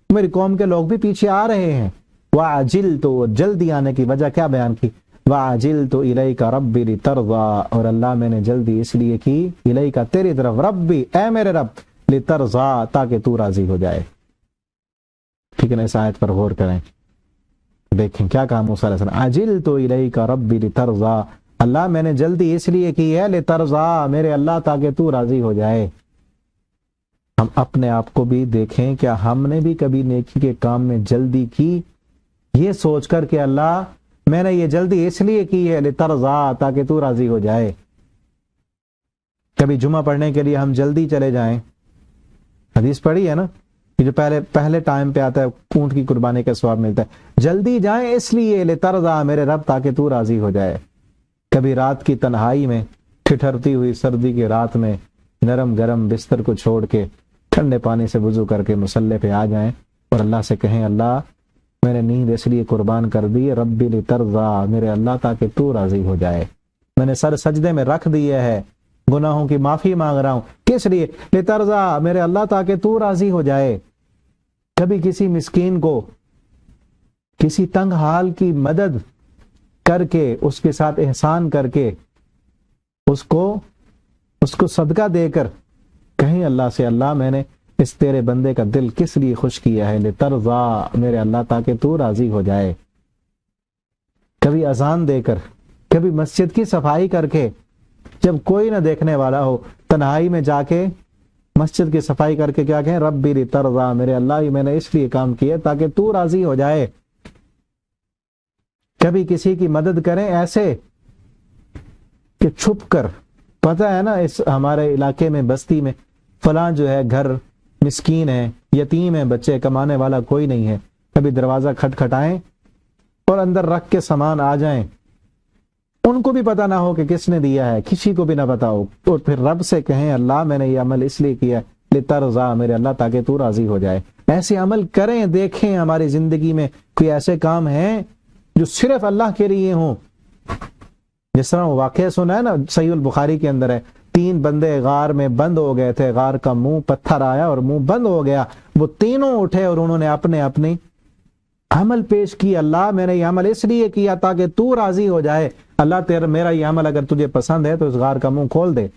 میری قوم کے لوگ بھی پیچھے آ رہے ہیں۔ وَعَجِلْتُ، جلدی آنے کی وجہ کیا بیان کی؟ وَعَجِلْتُ إِلَيْكَ رَبِّ لِتَرْضَىٰ، اور اللہ میں نے جلدی اس لیے کی، الیک تیری طرف، ربی اے میرے رب، لِتَرْضَىٰ تاکہ تو راضی ہو جائے۔ ٹھیک ہے نا، اس آیت پر غور کریں، دیکھیں کیا کہا موسیٰ علیہ السلام، عجلت الیک ربی لترضیٰ، اللہ میں نے جلدی اس لیے کی ہے، لترضیٰ میرے اللہ تاکہ تو راضی ہو جائے۔ ہم اپنے آپ کو بھی دیکھیں، کیا ہم نے بھی کبھی نیکی کے کام میں جلدی کی، یہ سوچ کر کہ اللہ میں نے یہ جلدی اس لیے کی ہے، لترضیٰ تاکہ تو راضی ہو جائے۔ کبھی جمعہ پڑھنے کے لیے ہم جلدی چلے جائیں، حدیث پڑھی ہے نا کہ جو پہلے ٹائم پہ آتا ہے اونٹ کی قربانی کا ثواب ملتا ہے، جلدی جائیں اس لیے، لترضیٰ میرے رب تاکہ تو راضی ہو جائے۔ کبھی رات کی تنہائی میں، ٹھٹھرتی ہوئی سردی کی رات میں، نرم گرم بستر کو چھوڑ کے ٹھنڈے پانی سے وضو کر کے مصلی پہ آ جائیں اور اللہ سے کہیں، اللہ میں نے نیند اس لیے قربان کر دی، ربی لترضیٰ میرے اللہ تاکہ تو راضی ہو جائے، میں نے سر سجدے میں رکھ دیا ہے، گناہوں کی معافی مانگ رہا ہوں، کس لیے؟ لترضیٰ میرے اللہ تاکہ تو راضی ہو جائے۔ کبھی کسی مسکین کو، کسی تنگ حال کی مدد کر کے، اس کے ساتھ احسان کر کے، اس کو صدقہ دے کر کہیں اللہ سے، اللہ میں نے اس تیرے بندے کا دل کس لیے خوش کیا ہے، لترضیٰ میرے اللہ تاکہ تو راضی ہو جائے۔ کبھی اذان دے کر، کبھی مسجد کی صفائی کر کے، جب کوئی نہ دیکھنے والا ہو، تنہائی میں جا کے مسجد کی صفائی کر کے کیا کہیں، ربی لترضیٰ میرے اللہ میں نے اس لیے کام کیا تاکہ تو راضی ہو جائے۔ کبھی کسی کی مدد کریں ایسے کہ چھپ کر، پتہ ہے نا اس ہمارے علاقے میں، بستی میں فلاں جو ہے گھر مسکین ہے، یتیم ہے، بچے، کمانے والا کوئی نہیں ہے، کبھی دروازہ کھٹکھٹائیں اور اندر رکھ کے سامان آ جائیں، ان کو بھی پتہ نہ ہو کہ کس نے دیا ہے، کسی کو بھی نہ پتہ ہو، اور پھر رب سے کہیں، اللہ میں نے یہ عمل اس لیے کیا ہے، لترضیٰ میرے اللہ تاکہ تو راضی ہو جائے۔ ایسے عمل کریں، دیکھیں ہماری زندگی میں کوئی ایسے کام ہیں جو صرف اللہ کے لیے ہوں۔ جس طرح واقعہ سنا ہے نا، صحیح البخاری کے اندر ہے، 3 بندے غار میں بند ہو گئے تھے، غار کا منہ پتھر آیا اور منہ بند ہو گیا، وہ تینوں اٹھے اور انہوں نے اپنے عمل پیش کی، اللہ میں نے یہ عمل اس لیے کیا تاکہ تو راضی ہو جائے، اللہ میرا یہ عمل اگر تجھے پسند ہے تو اس غار کا منہ کھول دے۔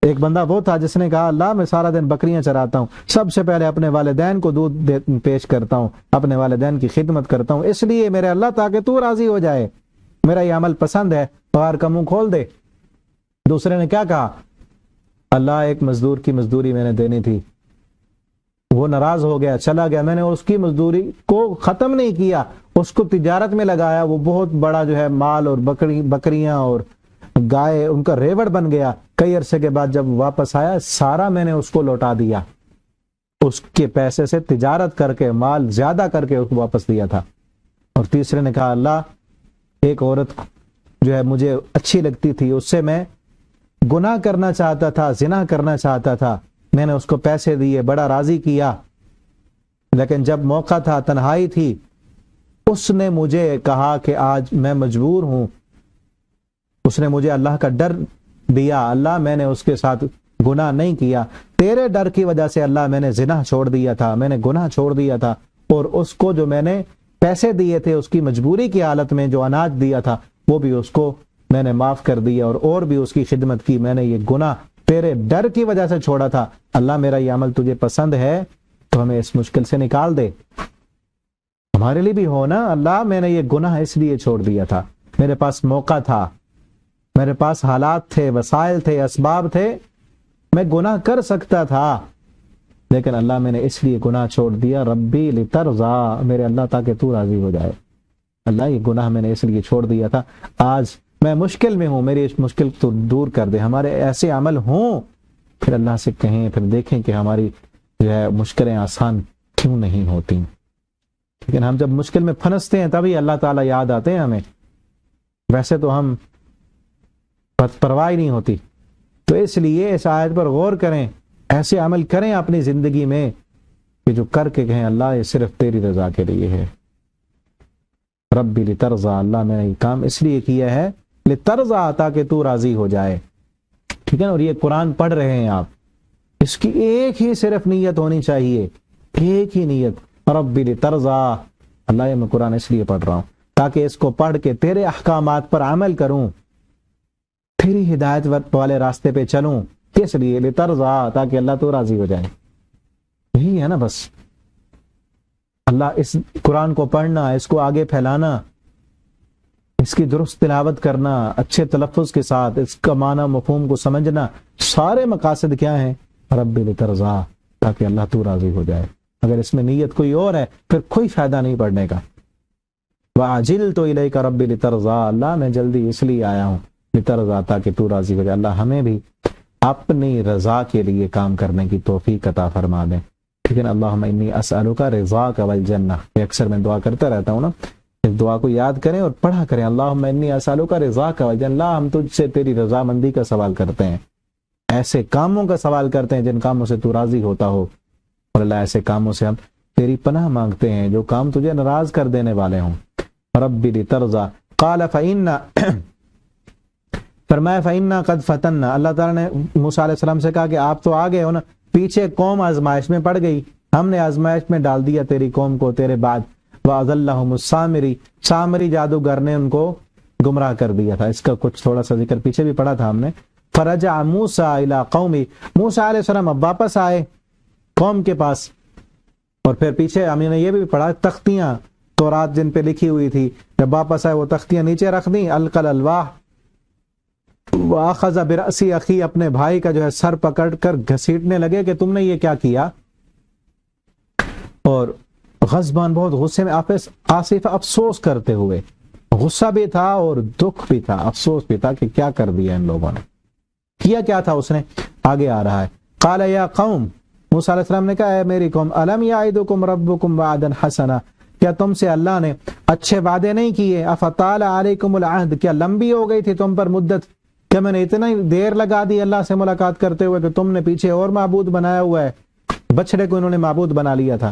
ایک بندہ وہ تھا جس نے کہا، اللہ میں سارا دن بکریاں چراتا ہوں، سب سے پہلے اپنے والدین کو دودھ پیش کرتا ہوں، اپنے والدین کی خدمت کرتا ہوں، اس لیے میرے اللہ تاکہ تو راضی ہو جائے، میرا یہ عمل پسند ہے، غار کا منہ کھول دے۔ دوسرے نے کیا کہا، اللہ ایک مزدور کی مزدوری میں نے دینی تھی، وہ ناراض ہو گیا، چلا گیا، میں نے اس کی مزدوری کو ختم نہیں کیا، اس کو تجارت میں لگایا، وہ بہت بڑا جو ہے مال اور بکریاں اور گائے ان کا ریوڑ بن گیا، کئی عرصے کے بعد جب واپس آیا سارا میں نے اس کو لوٹا دیا، اس کے پیسے سے تجارت کر کے مال زیادہ کر کے اس کو واپس دیا تھا۔ اور تیسرے نے کہا اللہ ایک عورت جو ہے مجھے اچھی لگتی تھی، اس سے میں گناہ کرنا چاہتا تھا، زنا کرنا چاہتا تھا، میں نے اس کو پیسے دیے، بڑا راضی کیا، لیکن جب موقع تھا، تنہائی تھی، اس نے مجھے کہا کہ آج میں مجبور ہوں، اس نے مجھے اللہ کا ڈر دیا، اللہ میں نے اس کے ساتھ گناہ نہیں کیا، تیرے ڈر کی وجہ سے اللہ میں نے زنا چھوڑ دیا تھا، میں نے گناہ چھوڑ دیا تھا، اور اس کو جو میں نے پیسے دیے تھے اس کی مجبوری کی حالت میں جو اناج دیا تھا وہ بھی اس کو میں نے معاف کر دیا، اور بھی اس کی خدمت کی، میں نے یہ گناہ تیرے ڈر کی وجہ سے چھوڑا تھا، اللہ میرا یہ عمل تجھے پسند ہے تو ہمیں اس مشکل سے نکال دے۔ ہمارے لیے بھی ہو نا، اللہ میں نے یہ گناہ اس لیے چھوڑ دیا تھا، میرے پاس موقع تھا، میرے پاس حالات تھے، وسائل تھے، اسباب تھے، میں گناہ کر سکتا تھا، لیکن اللہ میں نے اس لیے گناہ چھوڑ دیا، ربی لترضا، میرے اللہ تاکہ تو راضی ہو جائے، اللہ یہ گناہ میں نے اس لیے چھوڑ دیا تھا، آج میں مشکل میں ہوں، میری اس مشکل تو دور کر دے۔ ہمارے ایسے عمل ہوں پھر اللہ سے کہیں، پھر دیکھیں کہ ہماری جو ہے مشکلیں آسان کیوں نہیں ہوتی، لیکن ہم جب مشکل میں پھنستے ہیں تبھی اللہ تعالیٰ یاد آتے ہیں ہمیں، ویسے تو ہم پرواہ نہیں ہوتی۔ تو اس لیے اس آیت پر غور کریں، ایسے عمل کریں اپنی زندگی میں کہ جو کر کے کہیں اللہ یہ صرف تیری رضا کے لیے ہے، ربی لترضا، اللہ میں نے یہ کام اس لیے کیا ہے لترضا، تاکہ تو راضی ہو جائے، ٹھیک ہے نا۔ اور یہ قرآن پڑھ رہے ہیں آپ، اس کی ایک ہی صرف نیت ہونی چاہیے، ایک ہی نیت، ربی لترضا، اللہ یہ میں قرآن اس لیے پڑھ رہا ہوں تاکہ اس کو پڑھ کے تیرے احکامات پر عمل کروں، تیری ہدایت والے راستے پہ چلوں، کس لیے؟ لترضا، تاکہ اللہ تو راضی ہو جائے، یہی ہے نا بس۔ اللہ اس قرآن کو پڑھنا، اس کو آگے پھیلانا، اس کی درست تلاوت کرنا، اچھے تلفظ کے ساتھ اس کا معنی مفہوم کو سمجھنا، سارے مقاصد کیا ہیں؟ رب لترضا، تاکہ اللہ تو راضی ہو جائے۔ اگر اس میں نیت کوئی اور ہے پھر کوئی فائدہ نہیں پڑھنے کا۔ وَعَجِلْتُ إِلَيْكَ رَبِّ لِتَرْضَىٰ، اللہ میں جلدی اس لیے آیا ہوں، لترضا، تاکہ تو راضی ہو جائے۔ اللہ ہمیں بھی اپنی رضا کے لیے کام کرنے کی توفیق عطا فرما دیں، ٹھیک ہے نا۔ اللہم انی اسألک رضاک والجنہ، یہ اکثر میں دعا کرتا رہتا ہوں نا، اس دعا کو یاد کریں اور پڑھا کریں، اللہم انی اسألک رضاک والجنہ، اللہ ہم تجھ سے تیری رضامندی کا سوال کرتے ہیں، ایسے کاموں کا سوال کرتے ہیں جن کاموں سے تو راضی ہوتا ہو، اور اللہ ایسے کاموں سے ہم تیری پناہ مانگتے ہیں جو کام تجھے ناراض کر دینے والے ہوں۔ رب لترضا، قال فإنا، فرمایا فإنا قد فتنا، اللہ تعالیٰ نے موسیٰ علیہ السلام سے کہا کہ آپ تو آگے ہو نا، پیچھے قوم آزمائش میں پڑ گئی، ہم نے آزمائش میں ڈال دیا تیری قوم کو تیرے بعد، وَأَضَلَّهُمُ السَّامِرِي، سامری جادوگر نے ان کو گمراہ کر دیا تھا، اس کا کچھ تھوڑا سا ذکر پیچھے بھی پڑھا تھا ہم نے۔ فَرَجَعَ مُوسَىٰ إِلَىٰ قَوْمِهِ، موسیٰ علیہ السلام اب واپس آئے قوم کے پاس، اور پھر پیچھے ہم نے یہ بھی پڑھا تختیاں تورات جن پہ لکھی ہوئی تھی، جب واپس آئے وہ تختیاں نیچے رکھ دیں، القى الالواح وَأَخَذَ بِرَأْسِ أَخِي، اپنے بھائی کا جو ہے سر پکڑ کر گھسیٹنے لگے کہ تم نے یہ کیا کیا، اور غضبان بہت غصے میں، آصف افسوس کرتے ہوئے، غصہ بھی تھا اور دکھ بھی تھا، افسوس بھی تھا کہ کیا کر دیا ان لوگوں نے، کیا کیا تھا اس نے، آگے آ رہا ہے۔ قال یا قوم، موسیٰ علیہ السلام نے کہا اے میری قوم، الم یعدکم ربکم وعدا حسنا، کیا تم سے اللہ نے اچھے وعدے نہیں کیے، افطال علیکم العہد، کیا لمبی ہو گئی تھی تم پر مدت، کیا میں نے اتنا ہی دیر لگا دی اللہ سے ملاقات کرتے ہوئے کہ تم نے پیچھے اور معبود بنایا ہوا ہے، بچڑے کو انہوں نے معبود بنا لیا تھا۔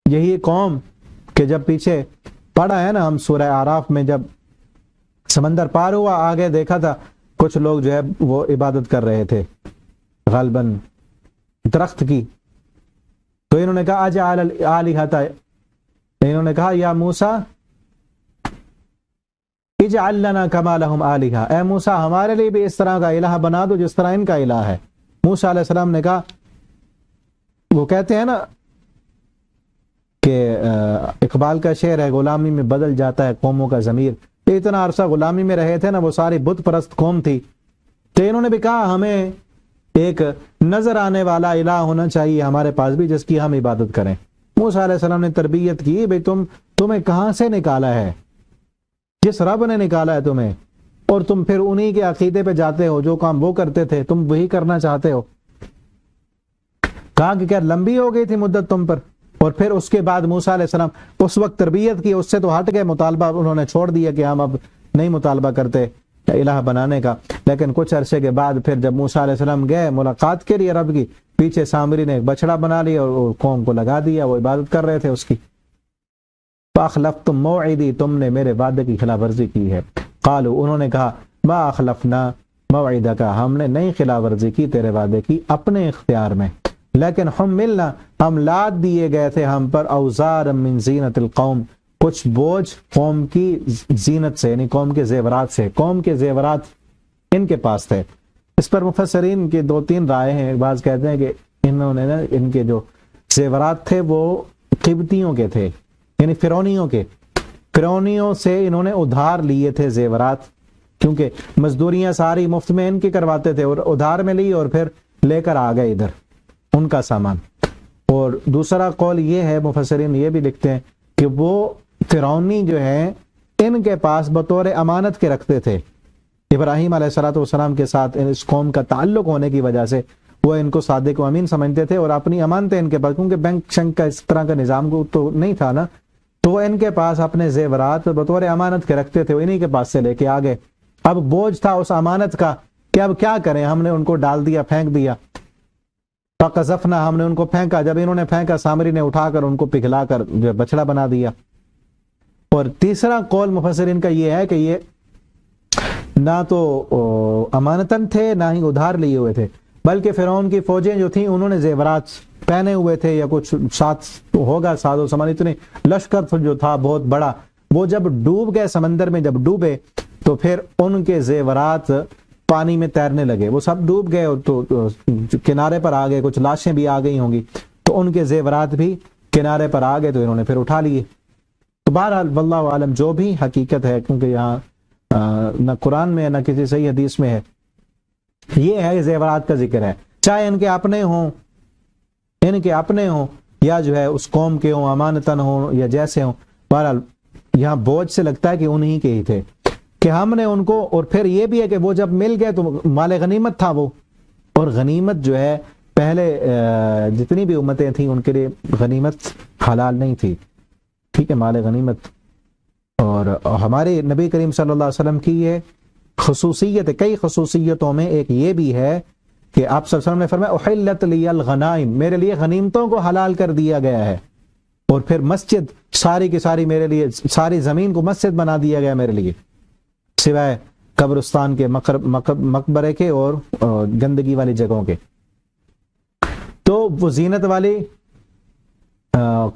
یہی قوم کہ جب پیچھے پڑھا ہے نا ہم سورہ اعراف میں، جب سمندر پار ہوا آگے دیکھا تھا کچھ لوگ جو ہے وہ عبادت کر رہے تھے غالباً درخت کی، تو انہوں نے کہا اجعل الآلہۃ، انہوں نے کہا یا موسیٰ اجعل لنا کما لہم آلہہ، اے موسیٰ ہمارے لیے بھی اس طرح کا الہ بنا دو جس طرح ان کا الہ ہے۔ موسیٰ علیہ السلام نے کہا، وہ کہتے ہیں نا کہ اقبال کا شعر ہے، غلامی میں بدل جاتا ہے قوموں کا ضمیر، اتنا عرصہ غلامی میں رہے تھے نا، وہ ساری بت پرست قوم تھی، تو انہوں نے بھی کہا ہمیں ایک نظر آنے والا الہ ہونا چاہیے ہمارے پاس بھی جس کی ہم عبادت کریں۔ موسیٰ علیہ السلام نے تربیت کی، بھئی تمہیں کہاں سے نکالا ہے، جس رب نے نکالا ہے تمہیں، اور تم پھر انہی کے عقیدے پہ جاتے ہو، جو کام وہ کرتے تھے تم وہی کرنا چاہتے ہو۔ کہا کہ کیا لمبی ہو گئی تھی مدت تم پر؟ اور پھر اس کے بعد موسیٰ علیہ السلام اس وقت تربیت کی، اس سے تو ہٹ گئے، مطالبہ انہوں نے چھوڑ دیا کہ ہم اب نہیں مطالبہ کرتے الہ بنانے کا۔ لیکن کچھ عرصے کے بعد پھر جب موسیٰ علیہ السلام گئے ملاقات کے لیے رب کی، پیچھے سامری نے ایک بچڑا بنا لیا اور قوم کو لگا دیا، وہ عبادت کر رہے تھے اس کی۔ فَأَخْلَفْتُمْ مَوْعِدِي، تم نے میرے وعدے کی خلاف ورزی کی ہے۔ قالوا، انہوں نے کہا مَا أَخْلَفْنَا مَوْعِدَكَ، ہم نے نہیں خلاف ورزی کی تیرے وعدے کی اپنے اختیار میں، لیکن حملنا، ہم لاد دیے گئے تھے ہم پر اوزارا من زینت القوم، کچھ بوجھ قوم کی زینت سے، یعنی قوم کے زیورات سے، قوم کے زیورات ان کے پاس تھے۔ اس پر مفسرین کے 2-3 رائے ہیں، بعض کہتے ہیں کہ انہوں نے ان کے جو زیورات تھے وہ قبطیوں کے تھے، یعنی فرعونیوں سے انہوں نے ادھار لیے تھے زیورات، کیونکہ مزدوریاں ساری مفت میں ان کی کرواتے تھے، اور ادھار میں لی اور پھر لے کر آ گئے ادھر ان کا سامان۔ اور دوسرا قول یہ ہے، مفسرین یہ بھی لکھتے ہیں کہ وہ فرعونی جو ہے ان کے پاس بطور امانت کے رکھتے تھے، ابراہیم علیہ السلام کے ساتھ اس قوم کا تعلق ہونے کی وجہ سے وہ ان کو صادق و امین سمجھتے تھے، اور اپنی امانتیں ان کے پاس، کیونکہ بینک شنک کا اس طرح کا نظام کو تو نہیں تھا نا، تو وہ ان کے پاس اپنے زیورات بطور امانت کے رکھتے تھے، انہی کے پاس سے لے کے آگے۔ اب بوجھ تھا اس امانت کا کہ اب کیا کریں، ہم نے ان کو ڈال دیا، پھینک دیا۔ فَقَذَفْنَا، ہم نے ان کو پھینکا، جب انہوں نے پھینکا سامری نے اٹھا کر ان کو پگھلا کر جو بچڑا بنا دیا۔ اور تیسرا قول مفسرین کا یہ ہے کہ یہ نہ تو امانتاً تھے نہ ہی ادھار لیے ہوئے تھے، بلکہ فرعون کی فوجیں جو تھیں انہوں نے زیورات پہنے ہوئے تھے، یا کچھ ساتھ ہوگا ساز و سامان، اتنے لشکر جو تھا بہت بڑا، وہ جب ڈوب گئے سمندر میں، جب ڈوبے تو پھر ان کے زیورات پانی میں تیرنے لگے، وہ سب ڈوب گئے، اور تو کنارے پر آ گئے، کچھ لاشیں بھی آ گئی ہوں گی، تو ان کے زیورات بھی کنارے پر آ گئے، تو انہوں نے پھر اٹھا لیے۔ تو بہرحال واللہ عالم، جو بھی حقیقت ہے، کیونکہ یہاں نہ قرآن میں نہ کسی صحیح حدیث میں ہے، یہ ہے زیورات کا ذکر ہے، چاہے ان کے اپنے ہوں یا جو ہے اس قوم کے ہوں، امانتاً ہوں یا جیسے ہوں، بہرحال یہاں بوجھ سے لگتا ہے کہ انہی کے ہی تھے کہ ہم نے ان کو۔ اور پھر یہ بھی ہے کہ وہ جب مل گئے تو مال غنیمت تھا وہ، اور غنیمت جو ہے پہلے جتنی بھی امتیں تھیں ان کے لیے غنیمت حلال نہیں تھی، ٹھیک ہے، مال غنیمت۔ اور ہمارے نبی کریم صلی اللہ علیہ وسلم کی یہ خصوصیت ہے، کئی خصوصیتوں میں ایک یہ بھی ہے کہ آپ صلی اللہ علیہ وسلم نے فرمایا احلت لی الغنائم، میرے لیے غنیمتوں کو حلال کر دیا گیا ہے، اور پھر مسجد ساری کی ساری میرے لیے، ساری زمین کو مسجد بنا دیا گیا میرے لیے، سوائے قبرستان کے، مقبرے کے اور گندگی والی جگہوں کے۔ تو وہ زینت والی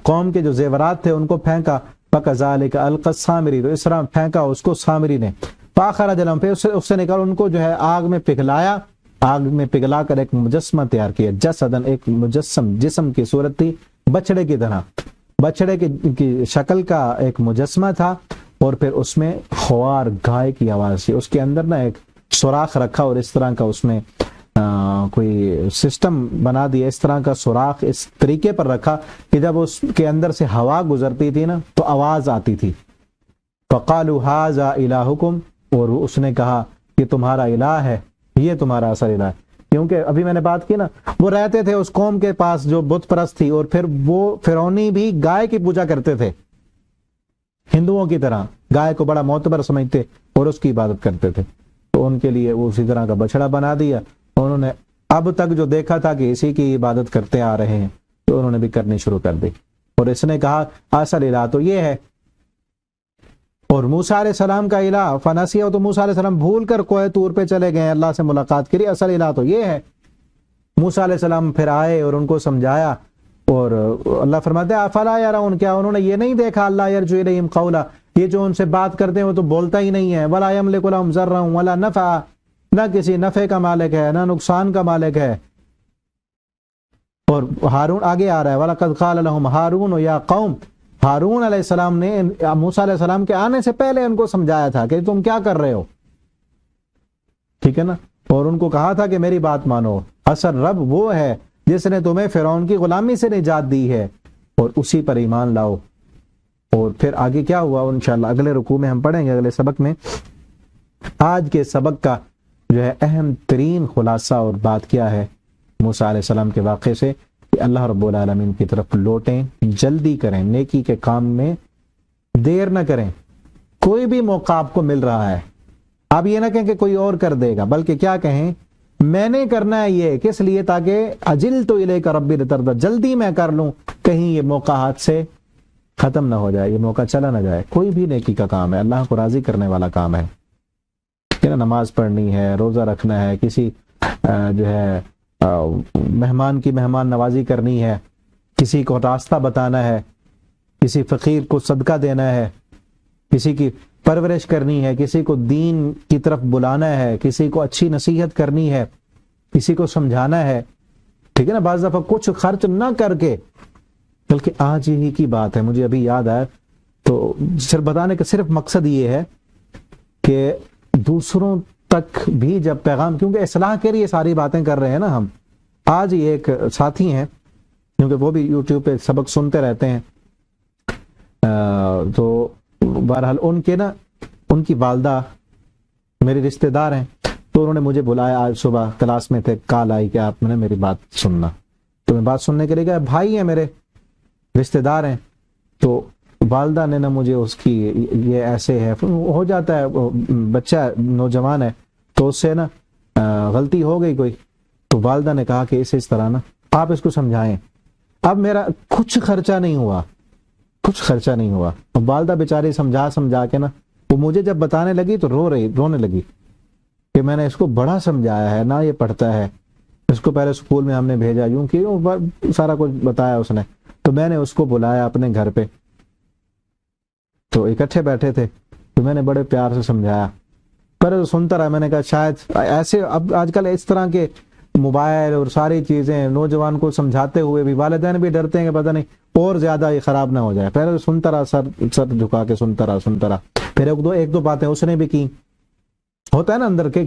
قوم کے جو زیورات تھے ان کو پھینکا، فَكَذَلِكَ أَلْقَى السَّامِرِي، تو اس طرح پھینکا اس کو سامری نے، فَأَخْرَجَ لَهُمْ، پھر اس سے نکال ان کو جو ہے آگ میں پگھلایا، آگ میں پگھلا کر ایک مجسمہ تیار کیا، جسدن، ایک مجسم، جسم کی صورت تھی بچڑے کی طرح، بچڑے کی شکل کا ایک مجسمہ تھا، اور پھر اس میں خوار گائے کی آواز تھی، اس کے اندر نا ایک سوراخ رکھا، اور اس طرح کا اس میں کوئی سسٹم بنا دیا، اس طرح کا سوراخ اس طریقے پر رکھا کہ جب اس کے اندر سے ہوا گزرتی تھی نا تو آواز آتی تھی۔ فَقَالُوا هَذَا إِلَٰهُكُمْ، اور اس نے کہا کہ تمہارا الہ ہے، یہ تمہارا اصل الہ ہے، کیونکہ ابھی میں نے بات کی نا، وہ رہتے تھے اس قوم کے پاس جو بت پرست تھی، اور پھر وہ فرعونی بھی گائے کی پوجا کرتے تھے، ہندوؤں کی طرح گائے کو بڑا معتبر سمجھتے اور اس کی عبادت کرتے تھے، تو ان کے لیے وہ اسی طرح کا بچڑا بنا دیا۔ انہوں نے اب تک جو دیکھا تھا کہ اسی کی عبادت کرتے آ رہے ہیں، تو انہوں نے بھی کرنی شروع کر دی، اور اس نے کہا اصل الہ تو یہ ہے۔ اور موسیٰ علیہ السلام کا الہ فنسیہ، تو موسیٰ علیہ السلام بھول کر کوہ طور پہ چلے گئے اللہ سے ملاقات کے لیے، اصل الہ تو یہ ہے۔ موسیٰ علیہ السلام پھر آئے اور ان کو سمجھایا، اور اللہ فرماتے ہیں افلا یرون، کیا انہوں نے یہ نہیں دیکھا، اللہ یرجو الیہم قولا، یہ جو ان سے بات کرتے ہیں وہ تو بولتا ہی نہیں ہے، ولا یملک لہم ضرا ولا نفعا، نہ کسی نفع کا مالک ہے نہ نقصان کا مالک ہے۔ اور ہارون آگے آ رہا ہے، وَلَقَدْ قَالَ لَهُمْ هَارُونُ يَا قَوْمِ، ہارون علیہ السلام نے موسیٰ علیہ السلام کے آنے سے پہلے ان کو سمجھایا تھا کہ تم کیا کر رہے ہو، ٹھیک ہے نا، اور ان کو کہا تھا کہ میری بات مانو، اصل رب وہ ہے جس نے تمہیں فرعون کی غلامی سے نجات دی ہے، اور اسی پر ایمان لاؤ۔ اور پھر آگے کیا ہوا انشاءاللہ اگلے رکوع میں ہم پڑھیں گے، اگلے سبق میں آج کے سبق کا جو ہے اہم ترین خلاصہ اور بات کیا ہے موسیٰ علیہ السلام کے واقعے سے، کہ اللہ رب العالمین کی طرف لوٹیں، جلدی کریں، نیکی کے کام میں دیر نہ کریں۔ کوئی بھی موقع آپ کو مل رہا ہے، آپ یہ نہ کہیں کہ کوئی اور کر دے گا، بلکہ کیا کہیں میں نے کرنا ہے۔ یہ کس لیے؟ تاکہ اجلت الیک ربی لترضی، جلدی میں کر لوں، کہیں یہ موقع ہاتھ سے ختم نہ ہو جائے، یہ موقع چلا نہ جائے۔ کوئی بھی نیکی کا کام ہے، اللہ کو راضی کرنے والا کام ہے کہ نماز پڑھنی ہے، روزہ رکھنا ہے، کسی جو ہے مہمان کی مہمان نوازی کرنی ہے، کسی کو راستہ بتانا ہے، کسی فقیر کو صدقہ دینا ہے، کسی کی پرورش کرنی ہے، کسی کو دین کی طرف بلانا ہے، کسی کو اچھی نصیحت کرنی ہے، کسی کو سمجھانا ہے، ٹھیک ہے نا۔ بعض دفعہ کچھ خرچ نہ کر کے، بلکہ آج ہی کی بات ہے، مجھے ابھی یاد آیا، تو صرف بتانے کا صرف مقصد یہ ہے کہ دوسروں تک بھی جب پیغام، کیونکہ اصلاح کے لیے ساری باتیں کر رہے ہیں نا ہم۔ آج ہی ایک ساتھی ہیں، کیونکہ وہ بھی یوٹیوب پہ سبق سنتے رہتے ہیں، تو بہرحال ان کی والدہ میری رشتہ دار ہیں، تو انہوں نے مجھے بلایا آج صبح، کلاس میں تھے، کال آئی کہ آپ نے میری بات سننا، تو میں بات سننے کے لیے گیا۔ بھائی ہیں میرے، رشتہ دار ہیں، تو والدہ نے نا مجھے اس کی یہ ایسے ہے، ہو جاتا ہے، بچہ نوجوان ہے تو اس سے نا غلطی ہو گئی کوئی، تو والدہ نے کہا کہ اس طرح نا آپ اس کو سمجھائیں۔ اب میرا کچھ خرچہ نہیں ہوا، والدہ بیچاری سمجھا کے نا، وہ مجھے جب بتانے لگی تو رونے لگی کہ میں نے اس کو بڑا سمجھایا ہے نا، یہ پڑھتا ہے، اس کو پہلے اسکول میں ہم نے بھیجا، یوں کہ سارا کچھ بتایا اس نے، تو میں نے اس کو بلایا اپنے گھر پہ، تو اکٹھے بیٹھے تھے، تو میں نے بڑے پیار سے سمجھایا، پر سنتا رہا۔ میں نے کہا شاید ایسے اب آج کل اس طرح کے موبائل اور ساری چیزیں، نوجوان کو سمجھاتے ہوئے بھی والدین بھی ڈرتے ہیں کہ پتہ نہیں اور زیادہ یہ خراب نہ ہو جائے۔ پہلے سنتا رہا، سر جھکا کے سنتا رہا، پھر ایک دو باتیں اس نے بھی کی، ہوتا ہے نا اندر کے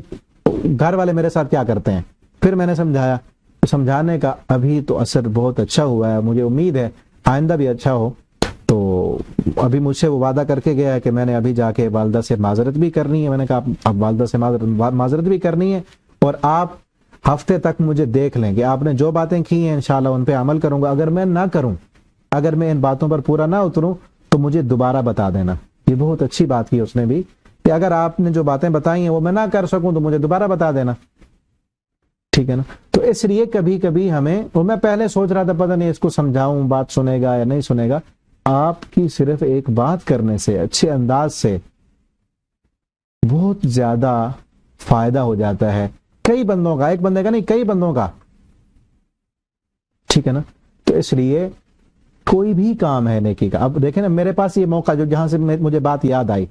گھر والے میرے ساتھ کیا کرتے ہیں۔ پھر میں نے سمجھایا، سمجھانے کا ابھی تو اثر بہت اچھا ہوا ہے، مجھے امید ہے آئندہ بھی اچھا ہو۔ تو ابھی مجھ سے وہ وعدہ کر کے گیا ہے کہ میں نے ابھی جا کے والدہ سے معذرت بھی کرنی ہے۔ میں نے کہا اب والدہ سے معذرت بھی کرنی ہے، اور آپ ہفتے تک مجھے دیکھ لیں کہ آپ نے جو باتیں کی ہیں انشاءاللہ ان پہ عمل کروں گا۔ اگر میں نہ کروں، اگر میں ان باتوں پر پورا نہ اتروں تو مجھے دوبارہ بتا دینا۔ یہ بہت اچھی بات کی اس نے بھی، کہ اگر آپ نے جو باتیں بتائی ہیں وہ میں نہ کر سکوں تو مجھے دوبارہ بتا دینا، ٹھیک ہے نا۔ تو اس لیے کبھی کبھی ہمیں، اور میں پہلے سوچ رہا تھا پتہ نہیں اس کو سمجھاؤں، بات سنے گا یا نہیں سنے گا۔ آپ کی صرف ایک بات کرنے سے، اچھے انداز سے بہت زیادہ فائدہ ہو جاتا ہے کئی بندوں کا، ایک بندے کا نہیں، کئی بندوں کا، ٹھیک ہے نا۔ تو اس لیے کوئی بھی کام ہے نیکی کا، اب دیکھیں نا میرے پاس یہ موقع، جو جہاں سے مجھے بات یاد آئی،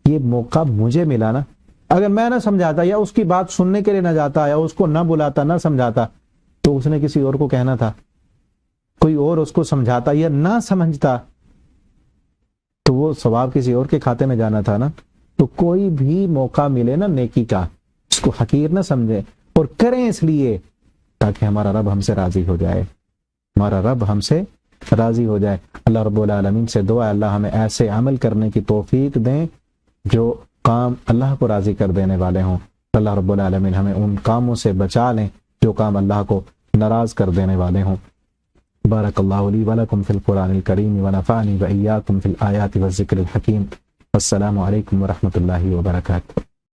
یہ موقع مجھے ملا نا، اگر میں نہ سمجھاتا یا اس کی بات سننے کے لیے نہ جاتا یا اس کو نہ بلاتا، نہ سمجھاتا، تو اس نے کسی اور کو کہنا تھا، کوئی اور اس کو سمجھاتا یا نہ سمجھتا تو وہ ثواب کسی اور کے کھاتے میں جانا تھا نا۔ تو کوئی بھی موقع ملے نا نیکی کا، اس کو حقیر نہ سمجھے، اور کریں اس لیے تاکہ ہمارا رب ہم سے راضی ہو جائے، ہمارا رب ہم سے راضی ہو جائے۔ اللہ رب العالمین سے دعا ہے اللہ ہمیں ایسے عمل کرنے کی توفیق دیں جو کام اللہ کو راضی کر دینے والے ہوں۔ اللہ رب العالمین ہمیں ان کاموں سے بچا لیں جو کام اللہ کو ناراض کر دینے والے ہوں۔ بارک اللہ لی ولکم فی القرآن الکریم ونفعنی وإیاکم فی الآیات والذکر الحکیم۔ السلام علیکم ورحمۃ اللہ وبرکاتہ۔